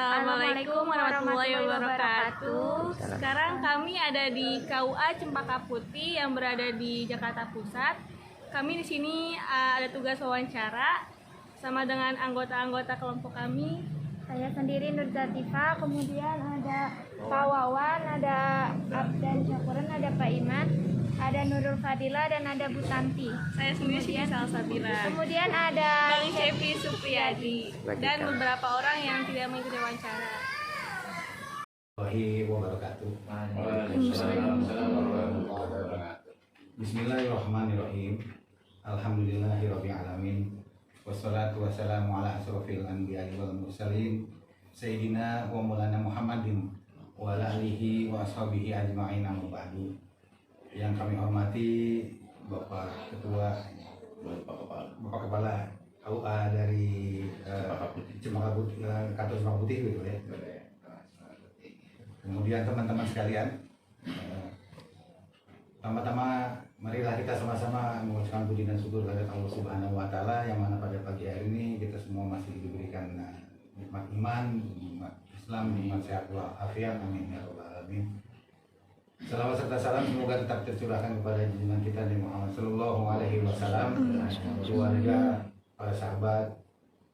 Assalamualaikum warahmatullahi wabarakatuh. Sekarang kami ada di KUA Cempaka Putih yang berada di Jakarta Pusat. Kami di sini ada tugas wawancara sama dengan anggota-anggota kelompok kami. Saya sendiri Nur Zatifa, kemudian ada Pak Wawan, ada Abdan Syakuran, ada Pak Iman, ada Nurul Fadila, dan ada Bu Tanti. Saya sendiri Siti Salsabila. Kemudian ada Bang Cepi Supriyadi dan beberapa orang yang tidak mengikuti wawancara. Bismillahirrahmanirrahim. Alhamdulillahirabbil alamin. Wassalatu wassalamu ala asrofil anbiya'i wal mursalin Sayyidina wa maulana Muhammadin wa ala alihi wa ashabihi ajma'in, amma ba'du. Yang kami hormati Bapak Ketua, Bapak Kepala KUA dari Cempaka Putih, kantor Cempaka Putih gitu ya. Kemudian teman-teman sekalian, pertama-tama marilah kita sama-sama mengucapkan puji dan syukur kepada Allah Subhanahu wa Ta'ala, yang mana pada pagi hari ini kita semua masih diberikan nikmat iman, nikmat Islam, nikmat sehat walafiat. Amin ya rabbal alamin. Salawat serta salam semoga tetap tercurahkan kepada junjungan kita Nabi Muhammad Sallallahu Alaihi Wasallam, keluarga, para sahabat,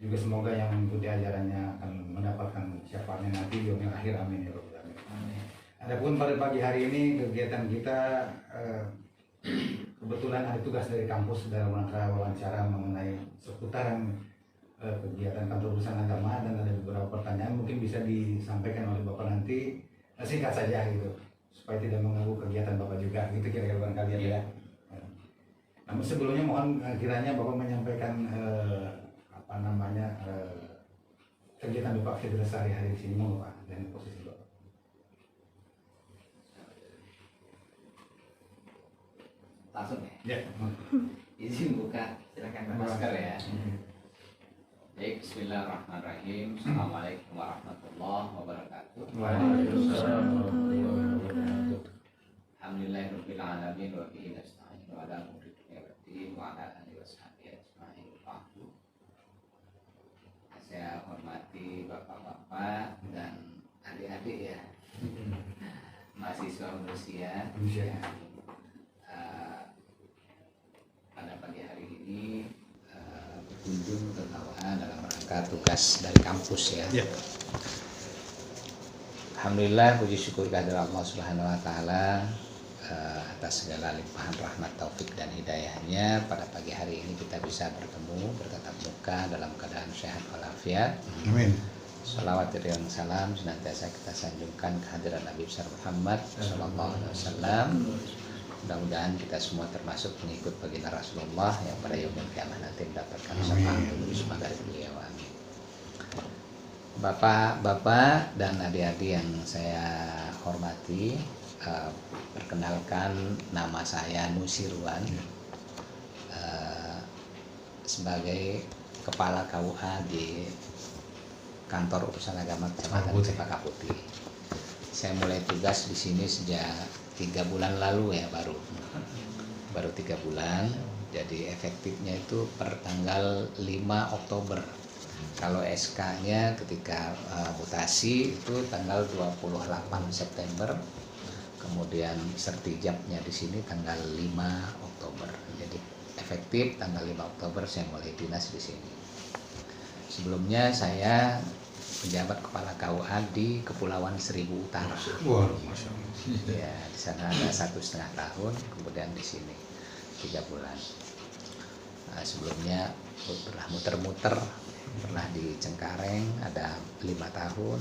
juga semoga yang mengikuti ajarannya akan mendapatkan syafaatnya nanti di yaumil akhir. Amin ya rabbal alamin. Adapun pada pagi hari ini kegiatan kita kebetulan ada tugas dari kampus dalam rangka wawancara mengenai seputaran kegiatan kantor urusan agama, dan ada beberapa pertanyaan mungkin bisa disampaikan oleh Bapak nanti singkat saja gitu, supaya tidak mengganggu kegiatan Bapak juga gitu kira-kira kalian ya. Namun sebelumnya mohon kiranya Bapak menyampaikan kegiatan Bapak sehari-hari di sini, mohon Pak, dan posisi Bapak. Langsung ya? Ya. Izin buka, silakan masker ya. Baik, bismillahirrahmanirrahim. Assalamualaikum warahmatullahi wabarakatuh. Waalaikumsalam warahmatullahi wabarakatuh. Alhamdulillahirabbil alamin wa bihi nasta'in wa ala umuri dunya waddin wa ala alihi washabihi ajma'in. Saya hormati bapak-bapak dan adik-adik ya. Mahasiswa Malaysia. Pada pagi hari ini berkunjung ke KUA dalam rangka tugas dari kampus ya. Alhamdulillah, puji syukur kehadirat Allah Subhanahu wa Ta'ala atas segala limpahan rahmat, taufik dan hidayahnya. Pada pagi hari ini kita bisa bertemu, bertatap muka dalam keadaan sehat walafiat. Amin. Salawat dan salam senantiasa kita sanjungkan kehadiran Nabi besar Muhammad Sallallahu Alaihi Wasallam. Mudah-mudahan kita semua termasuk pengikut baginda Rasulullah yang pada yaumil kiamah nanti mendapatkan syafaat dari beliau. Amin. Bapak-bapak dan adik-adik yang saya hormati, perkenalkan nama saya Nusirwan, sebagai Kepala KUA di Kantor Urusan Agama Kecamatan Cempaka Putih. Saya mulai tugas di sini sejak 3 bulan lalu ya, baru 3 bulan. Jadi efektifnya itu per tanggal 5 Oktober. Kalau SK-nya ketika mutasi itu tanggal 28 September. Kemudian sertijabnya di sini tanggal 5 Oktober. Jadi efektif tanggal 5 Oktober saya mulai dinas di sini. Sebelumnya saya penjabat kepala KUA di Kepulauan Seribu Utara. Ya, di sana ada 1,5 tahun, kemudian di sini 3 bulan. Sebelumnya pernah muter-muter, pernah di Cengkareng ada 5 tahun,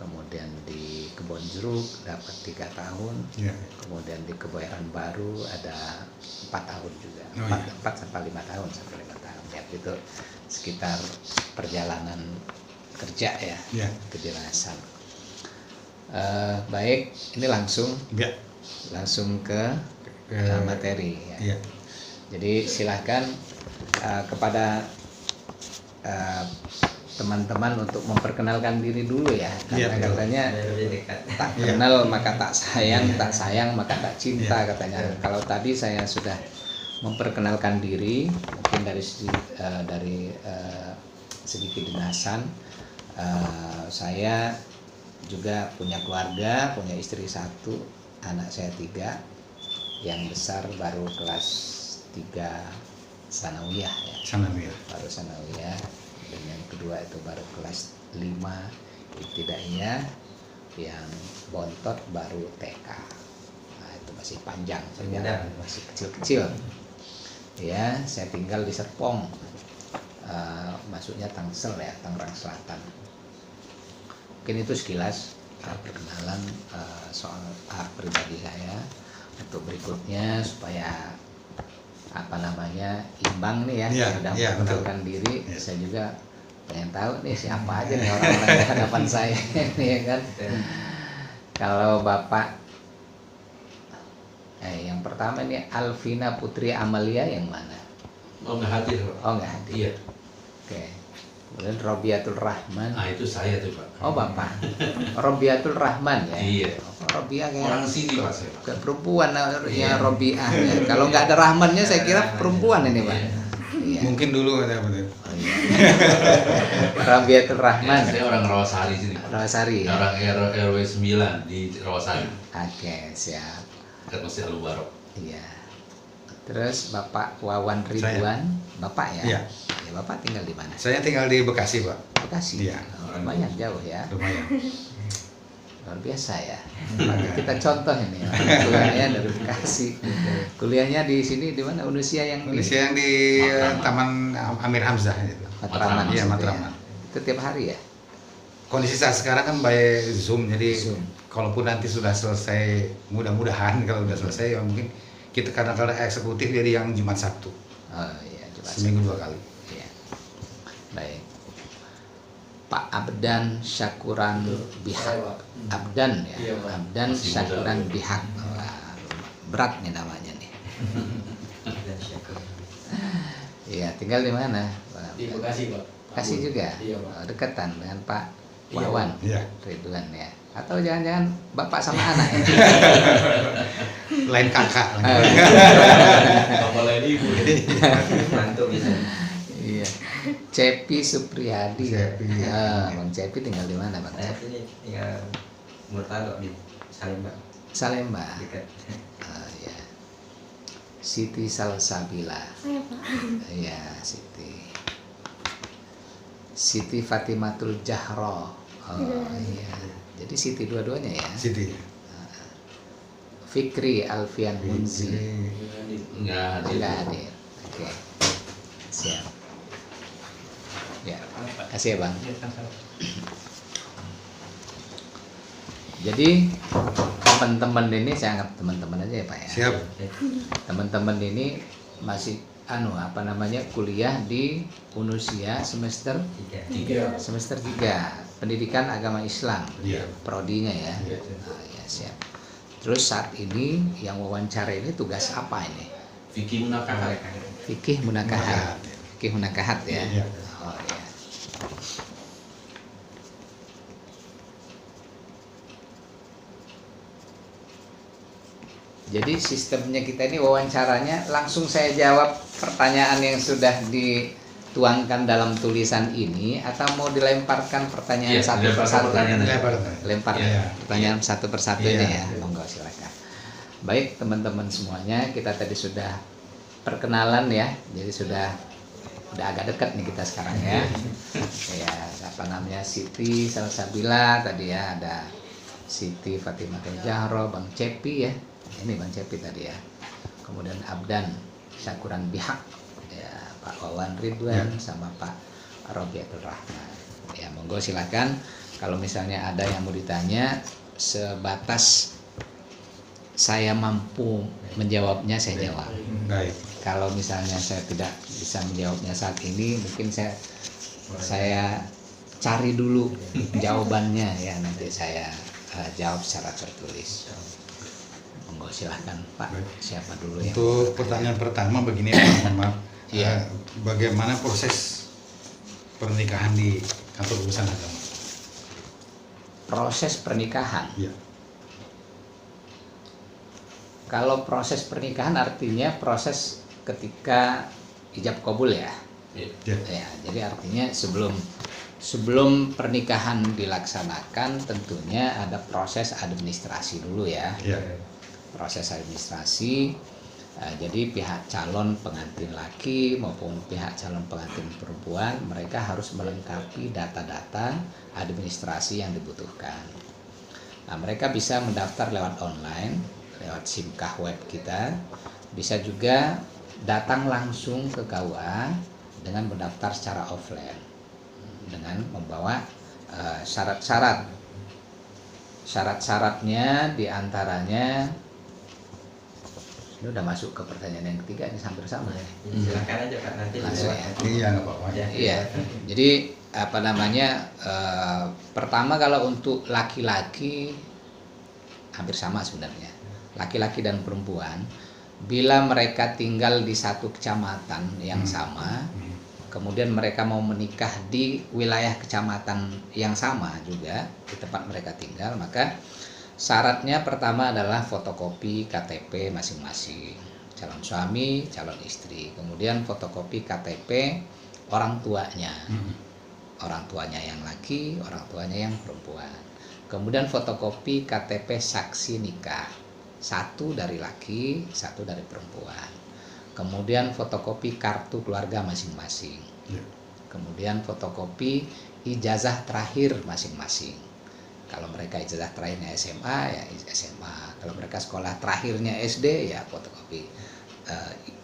kemudian di Kebon Jeruk dapat 3 tahun, kemudian di Kebayoran Baru ada 4 tahun juga, 4 sampai 5 tahun ya, itu sekitar perjalanan kerja ya, kejelasan. Baik, ini langsung ke materi ya. Jadi silahkan kepada teman-teman untuk memperkenalkan diri dulu ya, karena katanya tak kenal maka tak sayang, tak sayang maka tak cinta katanya. Kalau tadi saya sudah memperkenalkan diri, mungkin dari segi kedinasan. Saya juga punya keluarga, punya istri 1, anak saya 3, yang besar baru kelas 3 sanawiyah ya. Sanawiyah. Baru sanawiyah, dan yang kedua itu baru kelas 5 ibtidaiyah, yang bontot baru TK. Nah, itu masih panjang perjalanan, masih kecil-kecil. Ya, saya tinggal di Serpong, masuknya Tangsel ya, Tangerang Selatan. Mungkin itu sekilas perkenalan soal pribadi saya. Untuk berikutnya supaya imbang nih ya, sudah memperkenalkan diri. Saya juga pengen tahu nih siapa aja nih orang-orang di hadapan saya nih ya kan. Kalau Bapak yang pertama ini Alvina Putri Amalia yang mana? Oh, nggak hadir, Pak. Oh, nggak hadir. Iya. Oke. Kemudian Robiatul Rahman. Ah, itu saya tuh, Pak. Oh, Bapak. Robiatul Rahman ya. Iya. Robiah kayak Orang sini, Pak, saya. kayak perempuan ya, Iya. Robiah ya. Kalau nggak ada Rahmannya saya kira perempuan ini, Pak. Iya. Mungkin dulu ada betul. Oh, iya. Robiatul Rahman. Saya orang Rawasari sini, Pak. Rawasari ya. Orang RW 9 di Rawasari. Oke, siap. Dekat Masjid Al-Mubarok. Iya. Terus Bapak Wawan Ridwan, Bapak ya? Iya. Ya, Bapak tinggal di mana? Saya tinggal di Bekasi, Pak. Bekasi. Iya. Oh, lumayan jauh ya. Lumayan. Luar biasa ya. Maka kita contoh ini orang tuanya dari Bekasi. Kuliahnya di sini di mana? Unusia yang di Indonesia yang di Taman Amir Hamzah itu. Matraman. Iya, maksudnya. Matraman. Itu tiap hari ya? Kondisi saat sekarang kan by Zoom, jadi Zoom. kalaupun nanti sudah selesai, mudah-mudahan kalau sudah selesai ya mungkin kita kadang-kadang eksekutif jadi yang Jumat Sabtu, Oh iya, coba seminggu 2 kali. Iya. Baik. Pak Abdan Syakuran Bihak. Abdan ya. Iya, Pak. Abdan Masih Syakuran muda. Bihak. Wah, berat nih namanya nih. Dan Syakur. Iya, tinggal di mana? Pak Di Abdan? Bekasi, Pak. Bekasi juga. Iya, Pak. Oh, deketan dengan Pak Iya, Wawan Iya. Ridwan ya. Atau jangan-jangan bapak sama anak ya? Lain kakak. Kepala ibu. Mantu bisa. Iya. Cepi Supriyadi. Cepi. Bang Cepi tinggal di mana, Bang? Saya sini tinggal Murtado di Salemba, Salemba. dekat. Oh, iya. Siti Salsabila. Saya Pak. Iya, Siti. Siti Fatimatul Jahro. Oh iya. Jadi Siti dua-duanya ya. Siti. Fikri Alfian Munzi. Enggak hadir. Tidak hadir. Oke. Siap. Ya, kasih ya Bang. Jadi teman-teman ini, saya anggap teman-teman aja ya Pak ya. Siap. Teman-teman ini masih kuliah di Unusia semester 3. 3 pendidikan agama Islam. Iya. Prodinya ya. Iya. Ah, ya siap. Terus saat ini yang wawancara ini tugas apa ini? Vicky Munakahat. Fikih munakahat. Fikih munakahat ya. Iya. Oh ya. Jadi sistemnya kita ini wawancaranya langsung saya jawab pertanyaan yang sudah dituangkan dalam tulisan ini, atau mau dilemparkan pertanyaan Iya, satu dilempar persatu? pertanyaan aja. Lempar Iya. pertanyaan satu persatu Iya. aja ya. Monggo silakan. Baik teman-teman semuanya, kita tadi sudah perkenalan ya. Jadi sudah agak dekat nih kita sekarang ya. Ya, apa namanya, Siti Salsabila tadi ya, ada Siti Fatimatul Jahro, Bang Cepi ya. Ini Bang Cepi tadi ya. Kemudian Abdan Syakuran Bihak ya, Pak Wawan Ridwan sama Pak Robiatul Rahman. Ya, monggo silakan. Kalau misalnya ada yang mau ditanya, sebatas saya mampu menjawabnya saya jawab. Baik. Kalau misalnya saya tidak bisa menjawabnya saat ini, mungkin saya cari dulu jawabannya ya, nanti saya jawab secara tertulis. Monggo silahkan Pak. Baik. Siapa dulu yang Untuk pertanyaan pertama begini, Pak, mohon maaf. Iya. Bagaimana proses pernikahan di kantor urusan agama? proses pernikahan? Iya. Kalau proses pernikahan artinya proses ketika ijab kabul ya. Iya. Iya. Ya, jadi artinya sebelum sebelum pernikahan dilaksanakan tentunya ada proses administrasi dulu ya. Iya. Proses administrasi. Jadi pihak calon pengantin laki maupun pihak calon pengantin perempuan mereka harus melengkapi data-data administrasi yang dibutuhkan. Nah, mereka bisa mendaftar lewat online, lewat SIMKAH web kita. Bisa juga datang langsung ke KUA dengan mendaftar secara offline dengan membawa syarat-syarat. Syarat-syaratnya diantaranya ini udah masuk ke pertanyaan yang ketiga, ini hampir sama ya. Silakan aja Pak, nanti Langsung ya. Iya, nggak apa-apa. Iya. Jadi apa namanya? Pertama kalau untuk laki-laki hampir sama sebenarnya. Laki-laki dan perempuan bila mereka tinggal di satu kecamatan yang sama, kemudian mereka mau menikah di wilayah kecamatan yang sama juga di tempat mereka tinggal, maka syaratnya pertama adalah fotokopi KTP masing-masing, calon suami, calon istri. Kemudian fotokopi KTP orang tuanya. Orang tuanya yang laki, orang tuanya yang perempuan. Kemudian fotokopi KTP saksi nikah. Satu dari laki, satu dari perempuan. Kemudian fotokopi kartu keluarga masing-masing. Kemudian fotokopi ijazah terakhir masing-masing. Kalau mereka ijazah terakhirnya SMA ya SMA. Kalau mereka sekolah terakhirnya SD ya fotokopi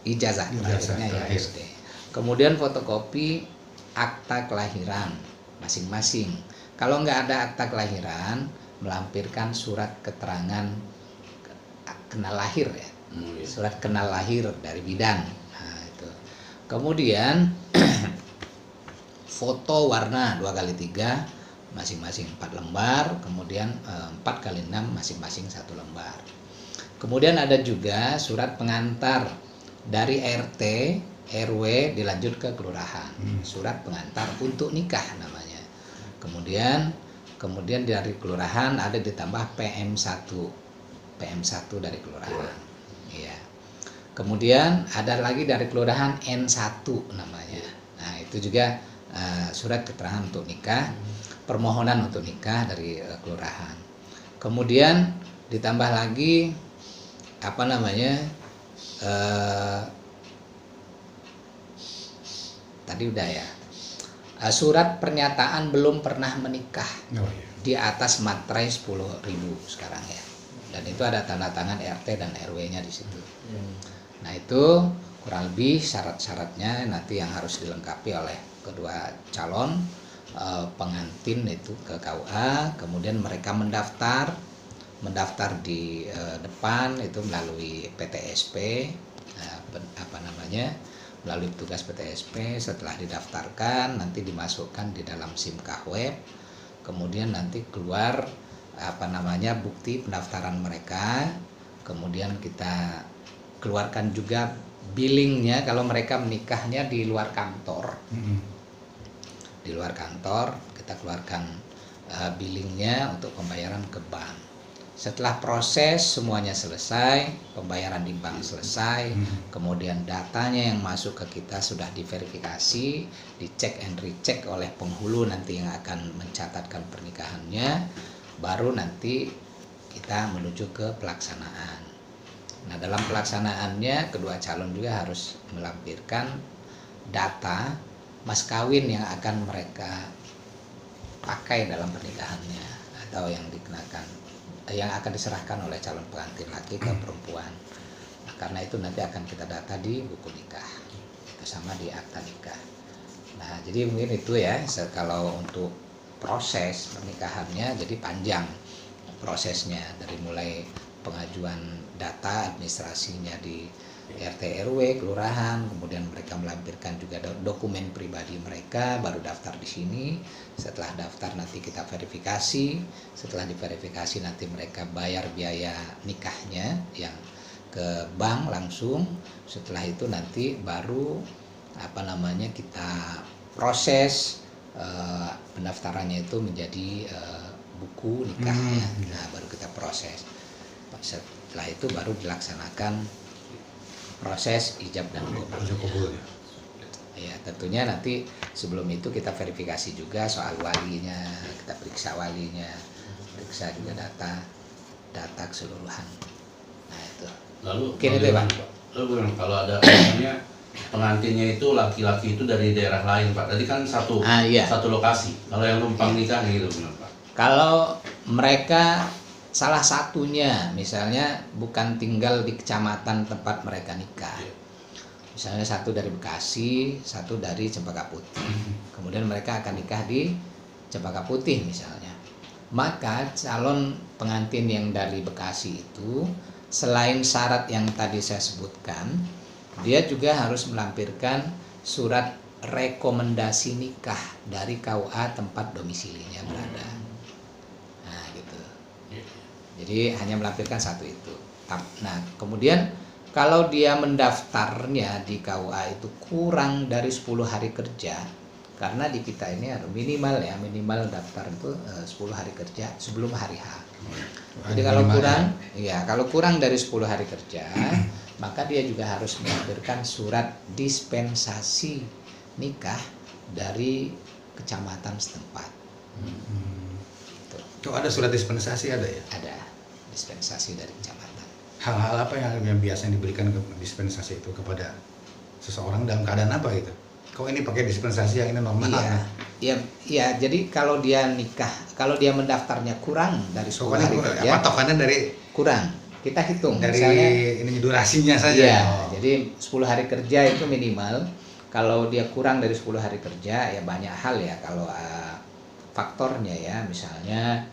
ijazah terakhirnya ya SD. Kemudian fotokopi akta kelahiran masing-masing. Kalau nggak ada akta kelahiran, melampirkan surat keterangan kenal lahir ya. Surat kenal lahir dari bidan. Nah, itu. Kemudian foto warna 2x3 masing-masing 4 lembar, kemudian 4x6 masing-masing 1 lembar. Kemudian ada juga surat pengantar dari RT, RW dilanjut ke kelurahan. Surat pengantar untuk nikah namanya. Kemudian dari kelurahan ada ditambah PM1 dari kelurahan. Iya. Kemudian ada lagi dari kelurahan N1 namanya. Nah, itu juga surat keterangan untuk nikah. Permohonan untuk nikah dari kelurahan. Kemudian ditambah lagi apa namanya tadi udah ya, surat pernyataan belum pernah menikah di atas materai 10.000 sekarang ya, dan itu ada tanda tangan RT dan RW-nya di situ. Nah, itu kurang lebih syarat-syaratnya nanti yang harus dilengkapi oleh kedua calon pengantin itu ke KUA. Kemudian mereka mendaftar di depan itu melalui PTSP, melalui petugas PTSP. Setelah didaftarkan nanti dimasukkan di dalam SIMKAH web, kemudian nanti keluar bukti pendaftaran mereka. Kemudian kita keluarkan juga billingnya kalau mereka menikahnya di luar kantor. Di luar kantor kita keluarkan billingnya untuk pembayaran ke bank. Setelah proses semuanya selesai, pembayaran di bank selesai, kemudian datanya yang masuk ke kita sudah diverifikasi, dicek and recheck oleh penghulu nanti yang akan mencatatkan pernikahannya, baru nanti kita menuju ke pelaksanaan. Nah, dalam pelaksanaannya kedua calon juga harus melampirkan data mas kawin yang akan mereka pakai dalam pernikahannya atau yang dikenakan, yang akan diserahkan oleh calon pengantin laki ke perempuan. Nah, karena itu nanti akan kita data di buku nikah bersama di akta nikah. Nah, jadi mungkin itu ya kalau untuk proses pernikahannya, jadi panjang prosesnya dari mulai pengajuan data administrasinya di RT RW kelurahan, kemudian mereka melampirkan juga dokumen pribadi mereka, baru daftar di sini. Setelah daftar nanti kita verifikasi, setelah diverifikasi nanti mereka bayar biaya nikahnya yang ke bank langsung. Setelah itu nanti baru kita proses pendaftarannya itu menjadi buku nikahnya. Nah, baru kita proses. Setelah itu baru dilaksanakan proses ijab dan kabul. Ya tentunya nanti sebelum itu kita verifikasi juga soal walinya, kita periksa walinya, periksa juga data keseluruhan. Nah itu. Lalu Mungkin itu ya, Pak. Lalu bagaimana kalau ada misalnya pengantinnya itu laki-laki itu dari daerah lain Pak, tadi kan satu Iya. satu lokasi. Kalau yang numpang nikah gitu gimana Pak? Kalau mereka salah satunya misalnya bukan tinggal di kecamatan tempat mereka nikah, misalnya satu dari Bekasi, satu dari Cempaka Putih, kemudian mereka akan nikah di Cempaka Putih misalnya, maka calon pengantin yang dari Bekasi itu selain syarat yang tadi saya sebutkan, dia juga harus melampirkan surat rekomendasi nikah dari KUA tempat domisilinya berada. Nah gitu. Jadi hanya melampirkan satu itu. Nah kemudian kalau dia mendaftarnya di KUA itu kurang dari 10 hari kerja, karena di kita ini ada minimal daftar itu 10 hari kerja sebelum hari H. Jadi kalau kurang dari 10 hari kerja, maka dia juga harus melampirkan surat dispensasi nikah dari kecamatan setempat. Itu ada surat dispensasi ada ya? Ada dispensasi dari kecamatan. Hal-hal apa yang biasanya diberikan ke dispensasi itu kepada seseorang dalam keadaan apa gitu? Kok ini pakai dispensasi yang ini normal? Iya. Jadi kalau dia nikah, kalau dia mendaftarnya kurang dari 10 hari kerja, patokannya dari kurang. Kita hitung dari misalnya, ini durasinya saja. iya, jadi 10 hari kerja itu minimal. Kalau dia kurang dari 10 hari kerja ya banyak hal ya kalau faktornya ya, misalnya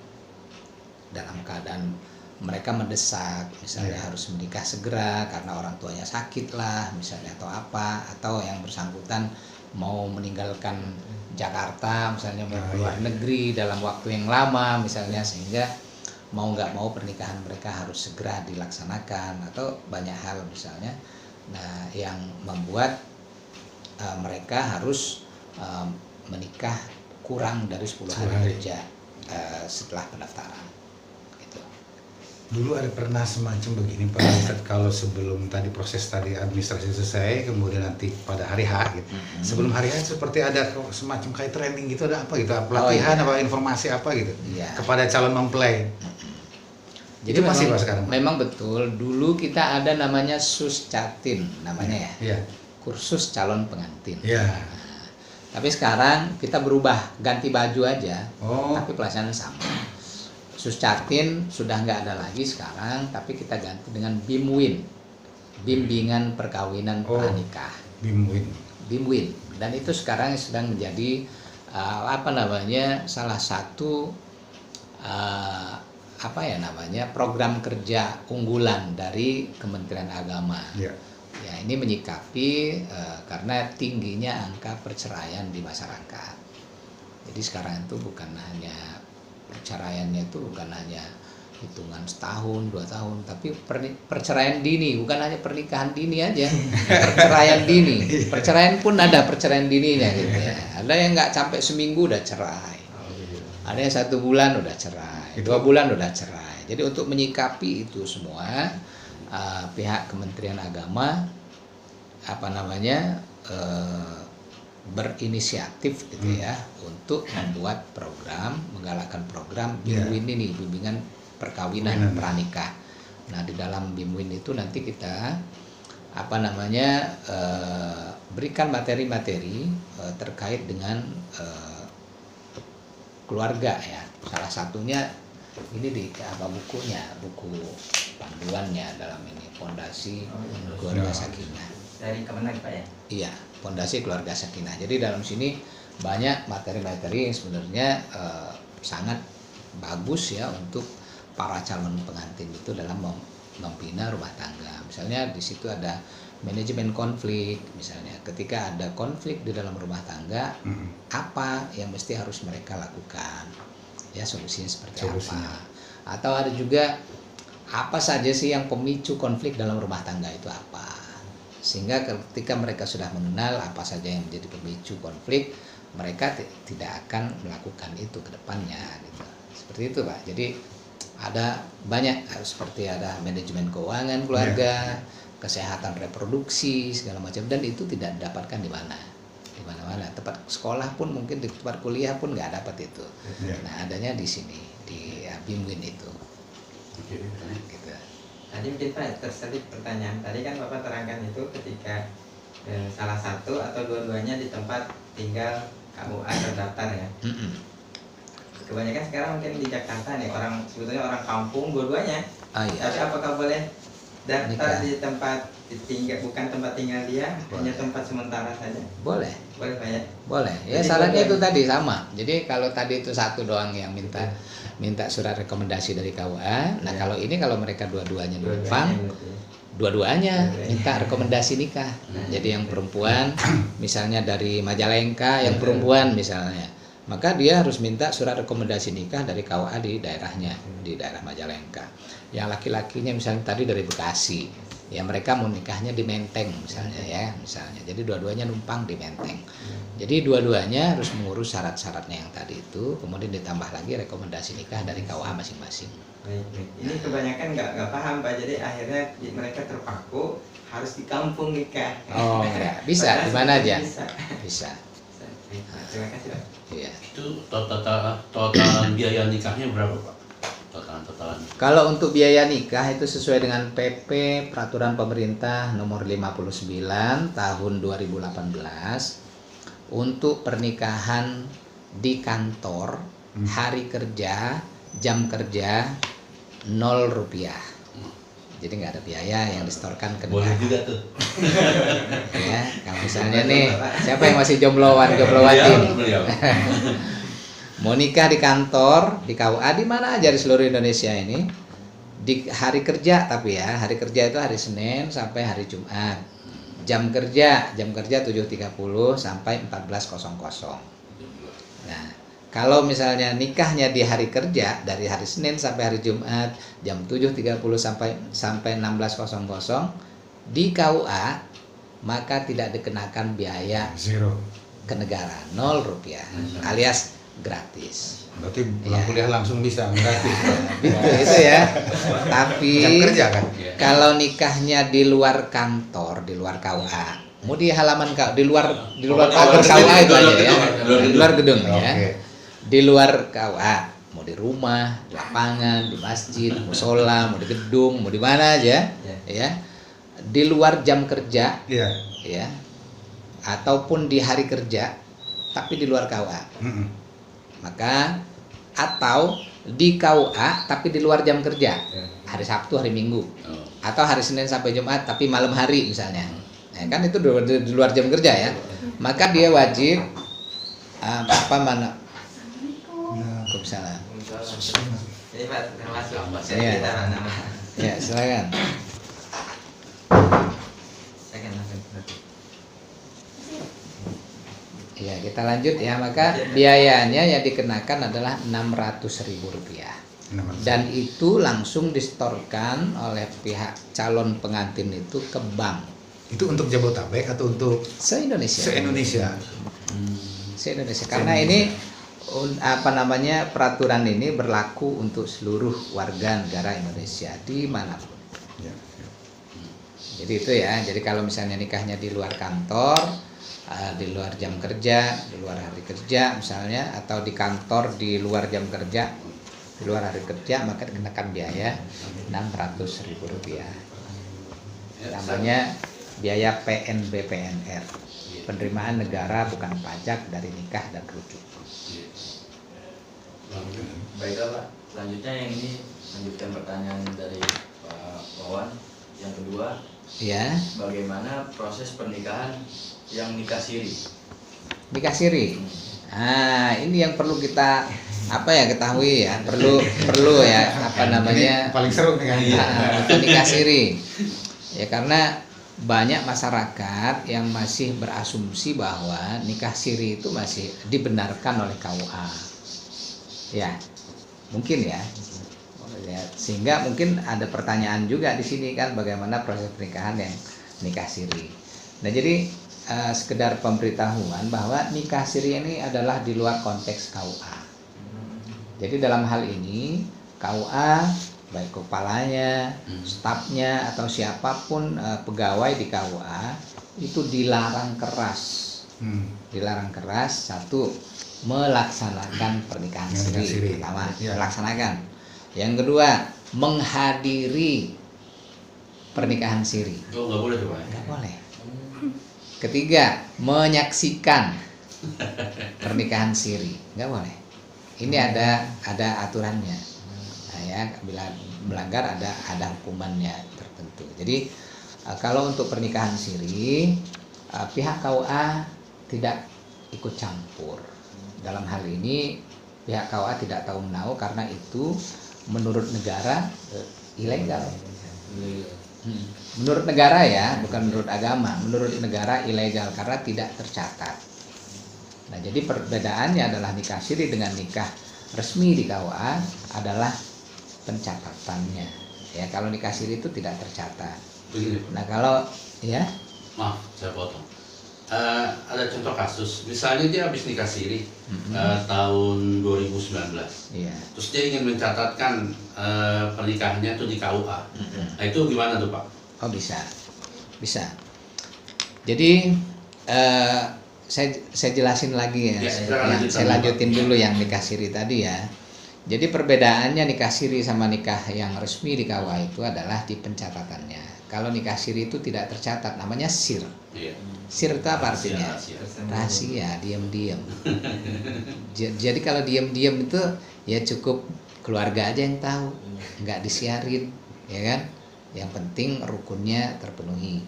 dalam keadaan mereka mendesak, misalnya harus menikah segera karena orang tuanya sakit lah misalnya atau apa, atau yang bersangkutan mau meninggalkan Jakarta misalnya mau keluar negeri dalam waktu yang lama misalnya, sehingga mau nggak mau pernikahan mereka harus segera dilaksanakan atau banyak hal misalnya. Nah yang membuat mereka harus menikah kurang dari 10 hari kerja setelah pendaftaran gitu. Dulu ada pernah semacam begini Pak Ustadz, kalau sebelum tadi proses tadi administrasi selesai, kemudian nanti pada hari H gitu. Sebelum hari H seperti ada semacam kayak training gitu, ada apa gitu, pelatihan apa informasi apa gitu kepada calon mempelai. Jadi itu masih memang, Pak sekarang? Memang betul, dulu kita ada namanya Suscatin namanya ya. Iya. Kursus calon pengantin. Iya. Tapi sekarang kita berubah, ganti baju aja, tapi pelaksanaan sama. Suscatin sudah nggak ada lagi sekarang, tapi kita ganti dengan BIMWIN, bimbingan perkawinan pranikah. BIMWIN, dan itu sekarang sedang menjadi salah satu program kerja unggulan dari Kementerian Agama. Ya ini menyikapi karena tingginya angka perceraian di masyarakat. Jadi sekarang itu bukan hanya perceraiannya itu bukan hanya hitungan setahun 2 tahun, tapi perceraian dini, bukan hanya pernikahan dini aja, perceraian dini, perceraian pun ada perceraian dininya gitu ya. Ada yang nggak sampai seminggu udah cerai, ada yang 1 bulan udah cerai, 2 bulan udah cerai. Jadi untuk menyikapi itu semua pihak Kementerian Agama berinisiatif gitu ya untuk membuat program, menggalakkan program BIMWIN ini, bimbingan perkawinan pranikah. Nah di dalam BIMWIN itu nanti kita berikan materi-materi terkait dengan keluarga ya. Salah satunya ini di bukunya, buku panduannya dalam ini, Fondasi Keluarga Sakinah. Dari Kemenag Pak ya? Iya, Fondasi Keluarga Sakinah. Jadi dalam sini banyak materi-materi yang sebenarnya sangat bagus ya untuk para calon pengantin itu dalam membina rumah tangga. Misalnya di situ ada manajemen konflik, misalnya ketika ada konflik di dalam rumah tangga, apa yang mesti harus mereka lakukan? Ya solusinya seperti apa? Atau ada juga apa saja sih yang pemicu konflik dalam rumah tangga itu apa? Sehingga ketika mereka sudah mengenal apa saja yang menjadi pemicu konflik, mereka tidak akan melakukan itu ke depannya gitu. Seperti itu Pak. Jadi ada banyak, seperti ada manajemen keuangan keluarga, kesehatan reproduksi segala macam, dan itu tidak didapatkan di mana? mana tempat sekolah pun mungkin di tempat kuliah pun nggak dapat itu. Iya. Nah adanya di sini di BIMWIN itu. Oke. Gitu. Tadi mungkin Pak terselip pertanyaan. Tadi kan Bapak terangkan itu ketika salah satu atau dua-duanya di tempat tinggal KUA terdaftar ya. Mm-mm. Kebanyakan sekarang mungkin di Jakarta nih orang sebetulnya orang kampung dua-duanya. Oh iya. Tapi apakah boleh daftar Nikah. di tempat tinggal bukan tempat tinggal dia, hanya tempat sementara saja? Boleh. Boleh Pak ya? Boleh. Ya Jadi syaratnya boleh. itu tadi sama. Jadi kalau tadi itu satu doang yang minta surat rekomendasi dari KUA. Nah Ya. kalau ini kalau mereka dua-duanya Dua-duanya numpang, berarti. dua-duanya Dua-duanya. minta rekomendasi nikah. Jadi yang perempuan misalnya dari Majalengka yang perempuan misalnya, maka dia harus minta surat rekomendasi nikah dari KUA di daerahnya, di daerah Majalengka. Yang laki-lakinya misalnya tadi dari Bekasi, ya mereka mau nikahnya di Menteng misalnya ya, misalnya. Jadi dua-duanya numpang di Menteng. Jadi dua-duanya harus mengurus syarat-syaratnya yang tadi itu, kemudian ditambah lagi rekomendasi nikah dari KUA masing-masing. Baik, baik. Ini kebanyakan nggak paham Pak, jadi akhirnya mereka terpaku harus di kampung nikah. Oh enggak, bisa Padahal di mana aja. Bisa. Bisa. Baik, terima kasih Pak. Iya. Itu totalan biaya nikahnya berapa Pak? Totalan. Kalau untuk biaya nikah itu sesuai dengan PP Peraturan Pemerintah Nomor 59 Tahun 2018 untuk pernikahan di kantor, hari kerja, jam kerja 0 rupiah. Jadi nggak ada biaya yang disetorkan ke Boleh negara. juga tuh. Ya, kalau misalnya nih siapa yang masih jomblowati Beliau, nih? beliau. Mau nikah di kantor, di KUA, di mana aja di seluruh Indonesia ini, di hari kerja tapi ya, hari kerja itu hari Senin sampai hari Jumat. Jam kerja 7.30 sampai 14.00. Nah, kalau misalnya nikahnya di hari kerja dari hari Senin sampai hari Jumat jam 7.30 sampai 16.00 di KUA, maka tidak dikenakan biaya Zero. ke negara, 0 rupiah alias gratis. Berarti pulang Iya. kuliah langsung bisa gratis. Itu ya. Tapi Jam kerja kan? kalau nikahnya di luar kantor, di luar KUA, mau di halaman di luar pagar KUA itu aja ya, di luar gedung ya, Oke. di luar KUA, mau di rumah, di lapangan, di masjid, musola, mau di gedung, mau di mana aja, ya, di luar jam kerja, Iya. ya, ataupun di hari kerja, tapi di luar KUA. Mm-mm. Maka atau di KUA tapi di luar jam kerja, hari Sabtu, hari Minggu, atau hari Senin sampai Jumat tapi malam hari misalnya, kan itu di luar jam kerja ya, maka dia wajib Waalaikumsalam. Jadi Pak termasuk Iya. kita nama. Ya silakan. Saya akan langsung. Ya kita lanjut ya, maka biayanya yang dikenakan adalah Rp600.000 dan itu langsung disetorkan oleh pihak calon pengantin itu ke bank Itu untuk Jabotabek atau untuk se-Indonesia. se-Indonesia? Se-Indonesia. Karena ini peraturan ini berlaku untuk seluruh warga negara Indonesia dimanapun. Ya. Jadi itu ya. Jadi kalau misalnya nikahnya di luar kantor, di luar jam kerja, di luar hari kerja misalnya, atau di kantor di luar jam kerja, di luar hari kerja, maka dikenakan biaya Rp600.000. Namanya biaya PNB/PNR, penerimaan negara bukan pajak dari nikah dan rujuk. Baiklah Pak, selanjutnya yang ini lanjutkan pertanyaan dari Pak Wawan. Yang kedua, Ya, bagaimana proses pernikahan yang nikah siri? nikah siri. Nah, ini yang perlu kita ketahui ya, perlu ya Ini paling seru nih kan? untuk nikah siri. Ya karena banyak masyarakat yang masih berasumsi bahwa nikah siri itu masih dibenarkan oleh KUA. Ya, mungkin ya. Sehingga mungkin ada pertanyaan juga di sini kan, bagaimana proses pernikahan yang nikah siri. Nah, jadi sekedar pemberitahuan bahwa nikah siri ini adalah di luar konteks KUA. Jadi dalam hal ini KUA baik kepalanya, stafnya atau siapapun pegawai di KUA itu dilarang keras dilarang keras. Satu, melaksanakan pernikahan siri. Pertama, Ya. melaksanakan. Yang kedua, menghadiri pernikahan siri. Oh, nggak boleh tuh Pak. Nggak boleh. Ketiga, menyaksikan pernikahan siri. Nggak boleh. Ini ada aturannya. Nah, ya, bila melanggar ada hukumannya tertentu. Jadi kalau untuk pernikahan siri, pihak KUA tidak ikut campur. Dalam hal ini pihak KUA tidak tahu menahu karena itu menurut negara ilegal. Menurut negara ya, bukan menurut agama. Menurut negara ilegal karena tidak tercatat. Nah, jadi perbedaannya adalah nikah siri dengan nikah resmi di KUA adalah pencatatannya. Ya, kalau nikah siri itu tidak tercatat. Begini Pak. Nah, kalau ya, Maaf, saya potong. Ada contoh kasus, misalnya dia habis nikah siri tahun 2019. iya. Terus dia ingin mencatatkan pernikahannya itu di KUA. Nah, itu gimana tuh Pak? Oh, bisa. Jadi saya jelasin lagi ya. Ya, silakan lanjutkan, Saya Pak. lanjutin dulu yang nikah siri tadi ya. Jadi perbedaannya nikah siri sama nikah yang resmi di KUA itu adalah di pencatatannya. Kalau nikah siri itu tidak tercatat, namanya sir. Iya. Sir itu apa artinya? Rahasia. Rahasia, diam-diam. Jadi kalau diam-diam itu ya cukup keluarga aja yang tahu, nggak disiarin, ya kan? Yang penting rukunnya terpenuhi.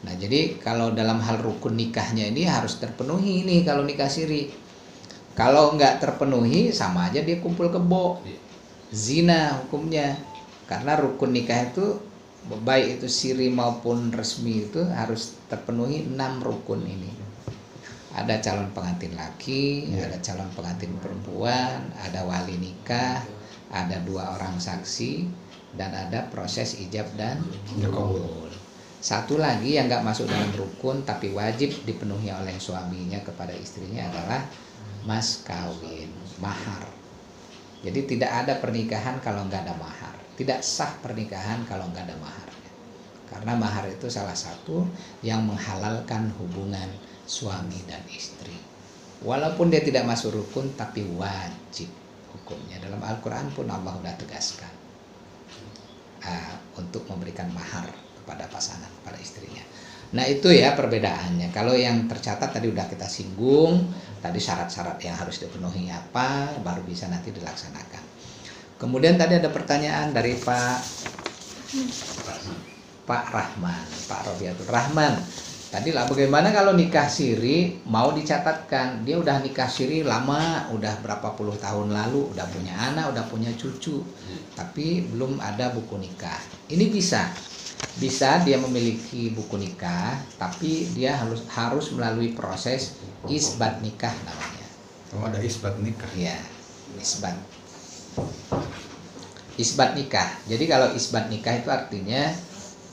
Nah, jadi kalau dalam hal rukun nikahnya ini harus terpenuhi nih kalau nikah siri. Kalau nggak terpenuhi sama aja dia kumpul kebo, zina hukumnya. Karena rukun nikah itu baik itu siri maupun resmi itu harus terpenuhi 6 rukun ini. Ada calon pengantin laki, ada calon pengantin perempuan, ada wali nikah, ada 2 orang saksi, dan ada proses ijab dan qabul. Satu lagi yang nggak masuk dalam rukun tapi wajib dipenuhi oleh suaminya kepada istrinya adalah mas kawin, mahar. Jadi tidak ada pernikahan kalau nggak ada mahar. Tidak sah pernikahan kalau nggak ada mahar. Karena mahar itu salah satu yang menghalalkan hubungan suami dan istri. Walaupun dia tidak masuk rukun tapi wajib hukumnya. Dalam Al-Quran pun Allah sudah tegaskan untuk memberikan mahar kepada pasangan, pada istrinya. Nah, itu ya perbedaannya. Kalau yang tercatat tadi udah kita singgung, tadi syarat-syarat yang harus dipenuhi apa, baru bisa nanti dilaksanakan. Kemudian tadi ada pertanyaan dari Pak Rahman, Pak Robiatul Rahman. Tadi lah, bagaimana kalau nikah siri mau dicatatkan? Dia udah nikah siri lama, udah berapa puluh tahun lalu, udah punya anak, udah punya cucu, tapi belum ada buku nikah. Ini bisa dia memiliki buku nikah, tapi dia harus melalui proses isbat nikah namanya. Oh, ada isbat nikah. Iya, isbat nikah. Jadi kalau isbat nikah itu artinya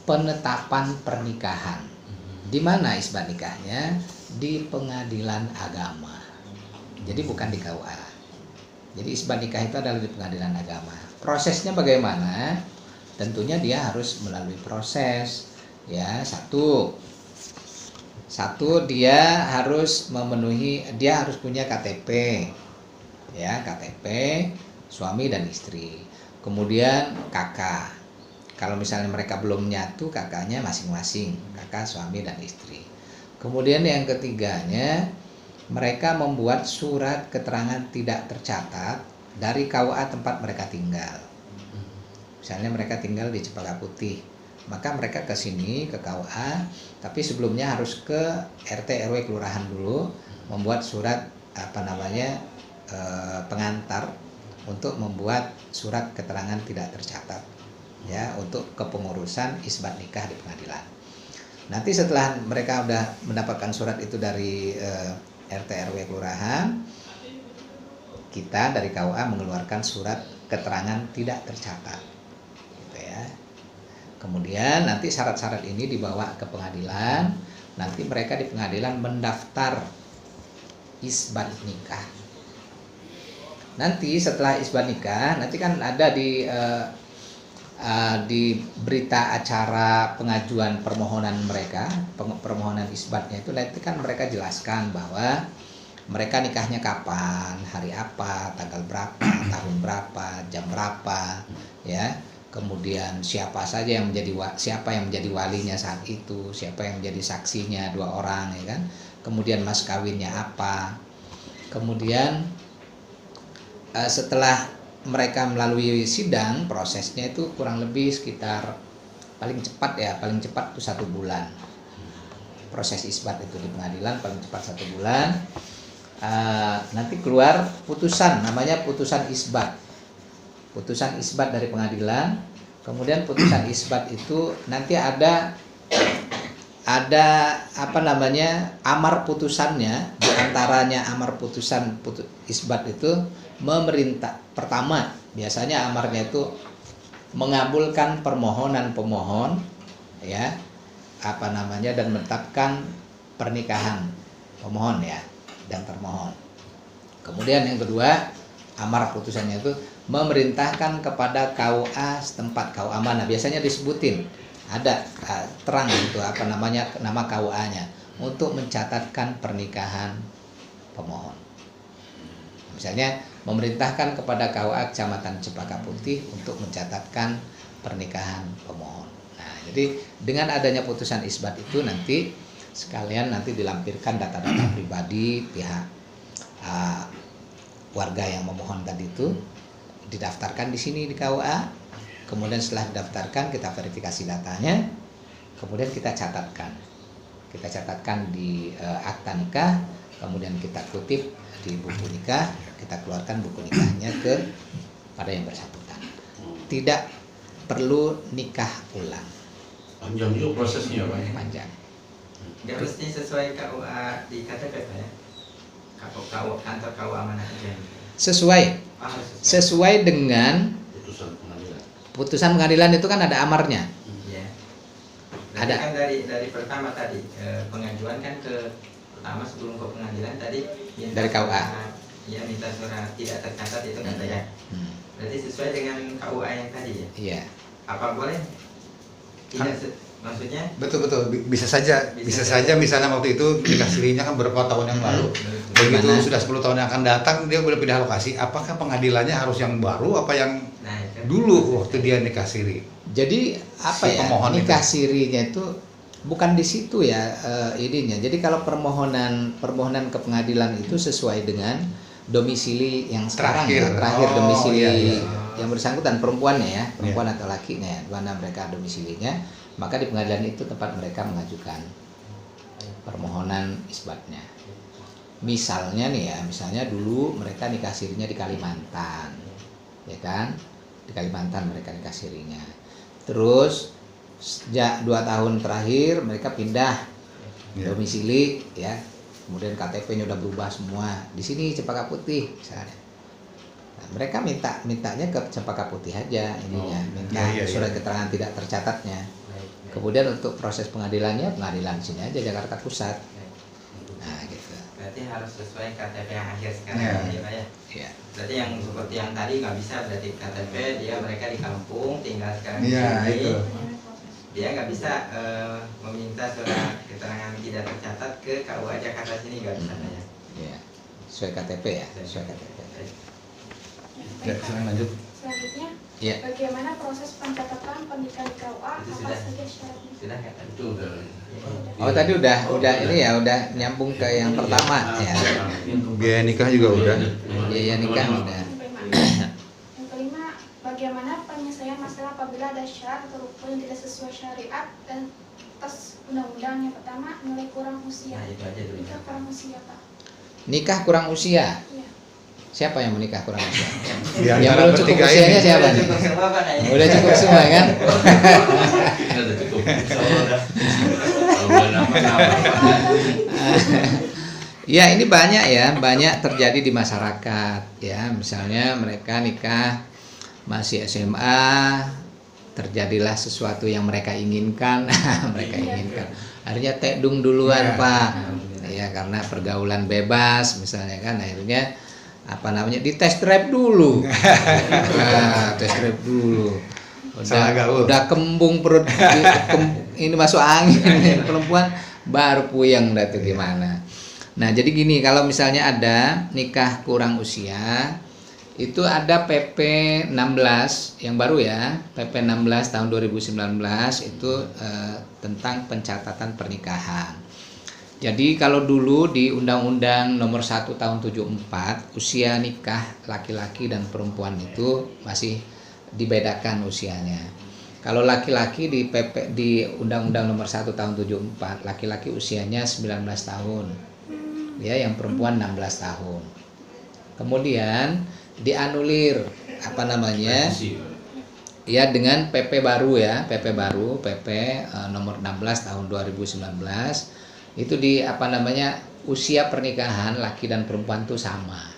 penetapan pernikahan. Di mana isbat nikahnya? Di pengadilan agama. Jadi bukan di KUA. Jadi isbat nikah itu adalah di pengadilan agama. Prosesnya bagaimana? Tentunya dia harus melalui proses. Ya, satu dia harus punya KTP. Ya, KTP suami dan istri. Kemudian kakak. Kalau misalnya mereka belum nyatu, kakaknya masing-masing, kakak suami dan istri. Kemudian yang ketiganya, mereka membuat surat keterangan tidak tercatat dari KUA tempat mereka tinggal. Misalnya mereka tinggal di Cempaka Putih, maka mereka ke sini ke KUA, tapi sebelumnya harus ke RT RW kelurahan dulu, membuat surat pengantar untuk membuat surat keterangan tidak tercatat, ya, untuk kepengurusan isbat nikah di pengadilan. Nanti setelah mereka udah mendapatkan surat itu dari RT RW kelurahan, kita dari KUA mengeluarkan surat keterangan tidak tercatat. Kemudian nanti syarat-syarat ini dibawa ke pengadilan. Nanti mereka di pengadilan mendaftar isbat nikah. Nanti setelah isbat nikah, nanti kan ada di berita acara pengajuan permohonan mereka, permohonan isbatnya itu nanti kan mereka jelaskan bahwa mereka nikahnya kapan, hari apa, tanggal berapa, tahun berapa, jam berapa, ya. Kemudian siapa saja yang menjadi walinya saat itu, siapa yang menjadi saksinya 2 orang, ya kan. Kemudian mas kawinnya apa. Kemudian setelah mereka melalui sidang, prosesnya itu kurang lebih sekitar paling cepat itu 1 bulan. Proses isbat itu di pengadilan paling cepat 1 bulan. Nanti keluar putusan, namanya putusan isbat. Putusan isbat dari pengadilan. Kemudian putusan isbat itu nanti ada amar putusannya. Di antaranya amar putusan isbat itu memerintah, pertama biasanya amarnya itu mengabulkan permohonan pemohon, ya, dan menetapkan pernikahan pemohon, ya, dan termohon. Kemudian yang kedua, amar putusannya itu memerintahkan kepada KUA setempat, KUA mana, biasanya disebutin, ada terang gitu nama KUA-nya untuk mencatatkan pernikahan pemohon. Misalnya memerintahkan kepada KUA Kecamatan Cempaka Putih untuk mencatatkan pernikahan pemohon. Nah, jadi dengan adanya putusan isbat itu nanti sekalian dilampirkan data-data pribadi pihak warga yang memohon tadi itu, didaftarkan di sini di KUA. Kemudian setelah didaftarkan kita verifikasi datanya, kemudian kita catatkan di akta nikah, kemudian kita kutip di buku nikah, kita keluarkan buku nikahnya pada yang bersangkutan. Tidak perlu nikah ulang. Panjang juga prosesnya Pak. Panjang. Nggak mesti sesuai KUA di KTP Pak ya? Kantor KUA mana aja? Sesuai dengan putusan pengadilan itu kan ada amarnya. Iya. Ada. Kan dari pertama tadi pengajuan kan pertama sebelum ke pengadilan tadi Dari KUA. Iya, minta surat tidak tercatat itu katanya. Berarti sesuai dengan KUA yang tadi ya? Iya. Apa boleh? Tidak maksudnya? Betul bisa saja misalnya waktu itu nikah sirinya kan beberapa tahun yang lalu. Begitu sudah 10 tahun yang akan datang dia boleh pindah lokasi. Apakah pengadilannya harus yang baru apa yang dulu waktu dia nikah siri? Jadi nikah sirinya itu bukan di situ ya ininya. Jadi kalau permohonan ke pengadilan itu sesuai dengan domisili yang sekarang terakhir domisili yang bersangkutan, perempuannya ya, perempuan atau lakinya, mana mereka domisilinya, maka di pengadilan itu tempat mereka mengajukan permohonan isbatnya. Misalnya dulu mereka nikah sirinya di Kalimantan, ya kan? Di Kalimantan mereka nikah sirinya. Terus sejak 2 tahun terakhir mereka pindah domisili, ya. Kemudian KTP-nya udah berubah semua. Di sini Cempaka Putih misalnya. Nah, mereka mintanya ke Cempaka Putih aja ininya, surat keterangan tidak tercatatnya. Kemudian untuk proses pengadilannya, pengadilan sini aja Jakarta Pusat. Nah, gitu. Berarti harus sesuai KTP yang akhir sekarang ya Pak ya? Iya. Berarti yang seperti yang tadi nggak bisa, berarti KTP mereka di kampung tinggal sekarang di sini. Dia nggak bisa meminta surat keterangan tidak tercatat ke KUA Jakarta sini, nggak bisa ya? Iya. Sesuai KTP ya, sesuai KTP. Ya, silakan lanjut. Selanjutnya, Iya. bagaimana proses pencatatan pernikahan di KUA? Itu Apa sudah. saja syaratnya? Sudah nggak tadi? Itu udah. Oh tadi udah ini ya, udah nyambung ke yang pertama ya. Biaya nikah juga udah. Biaya nikah udah. Yang kelima, bagaimana penyelesaian masalah apabila ada syarat atau rukun yang tidak sesuai syariat dan atas undang-undang? Yang pertama, nilai kurang usia. Nah, itu aja dulu. Nikah kurang usia, Pak. Nikah kurang usia. Iya. Siapa yang menikah kurang usia? Di Yang antara belum cukup bertiga usianya ini. siapa nih? Cukup semua Pak ya? Udah cukup semua kan? Udah cukup. Kalau udah nambah-nambah. Ya ini banyak terjadi di masyarakat ya. Misalnya mereka nikah masih SMA, terjadilah sesuatu yang mereka inginkan, akhirnya tekdung duluan Pak, ya karena pergaulan bebas misalnya kan, akhirnya di test drive dulu, tes drive dulu. Salah gaul. Udah kembung perut ini masuk angin perempuan baru puyeng dah tuh gimana. Nah, jadi gini, kalau misalnya ada nikah kurang usia, itu ada PP 16 yang baru ya, PP 16 tahun 2019 itu tentang pencatatan pernikahan. Jadi kalau dulu di Undang-Undang Nomor 1 Tahun 74 usia nikah laki-laki dan perempuan itu masih dibedakan usianya. Kalau laki-laki di Undang-Undang Nomor 1 Tahun 74 laki-laki usianya 19 tahun. Ya, yang perempuan 16 tahun. Kemudian dianulir ya dengan PP baru ya, PP nomor 16 tahun 2019 itu usia pernikahan laki dan perempuan itu sama.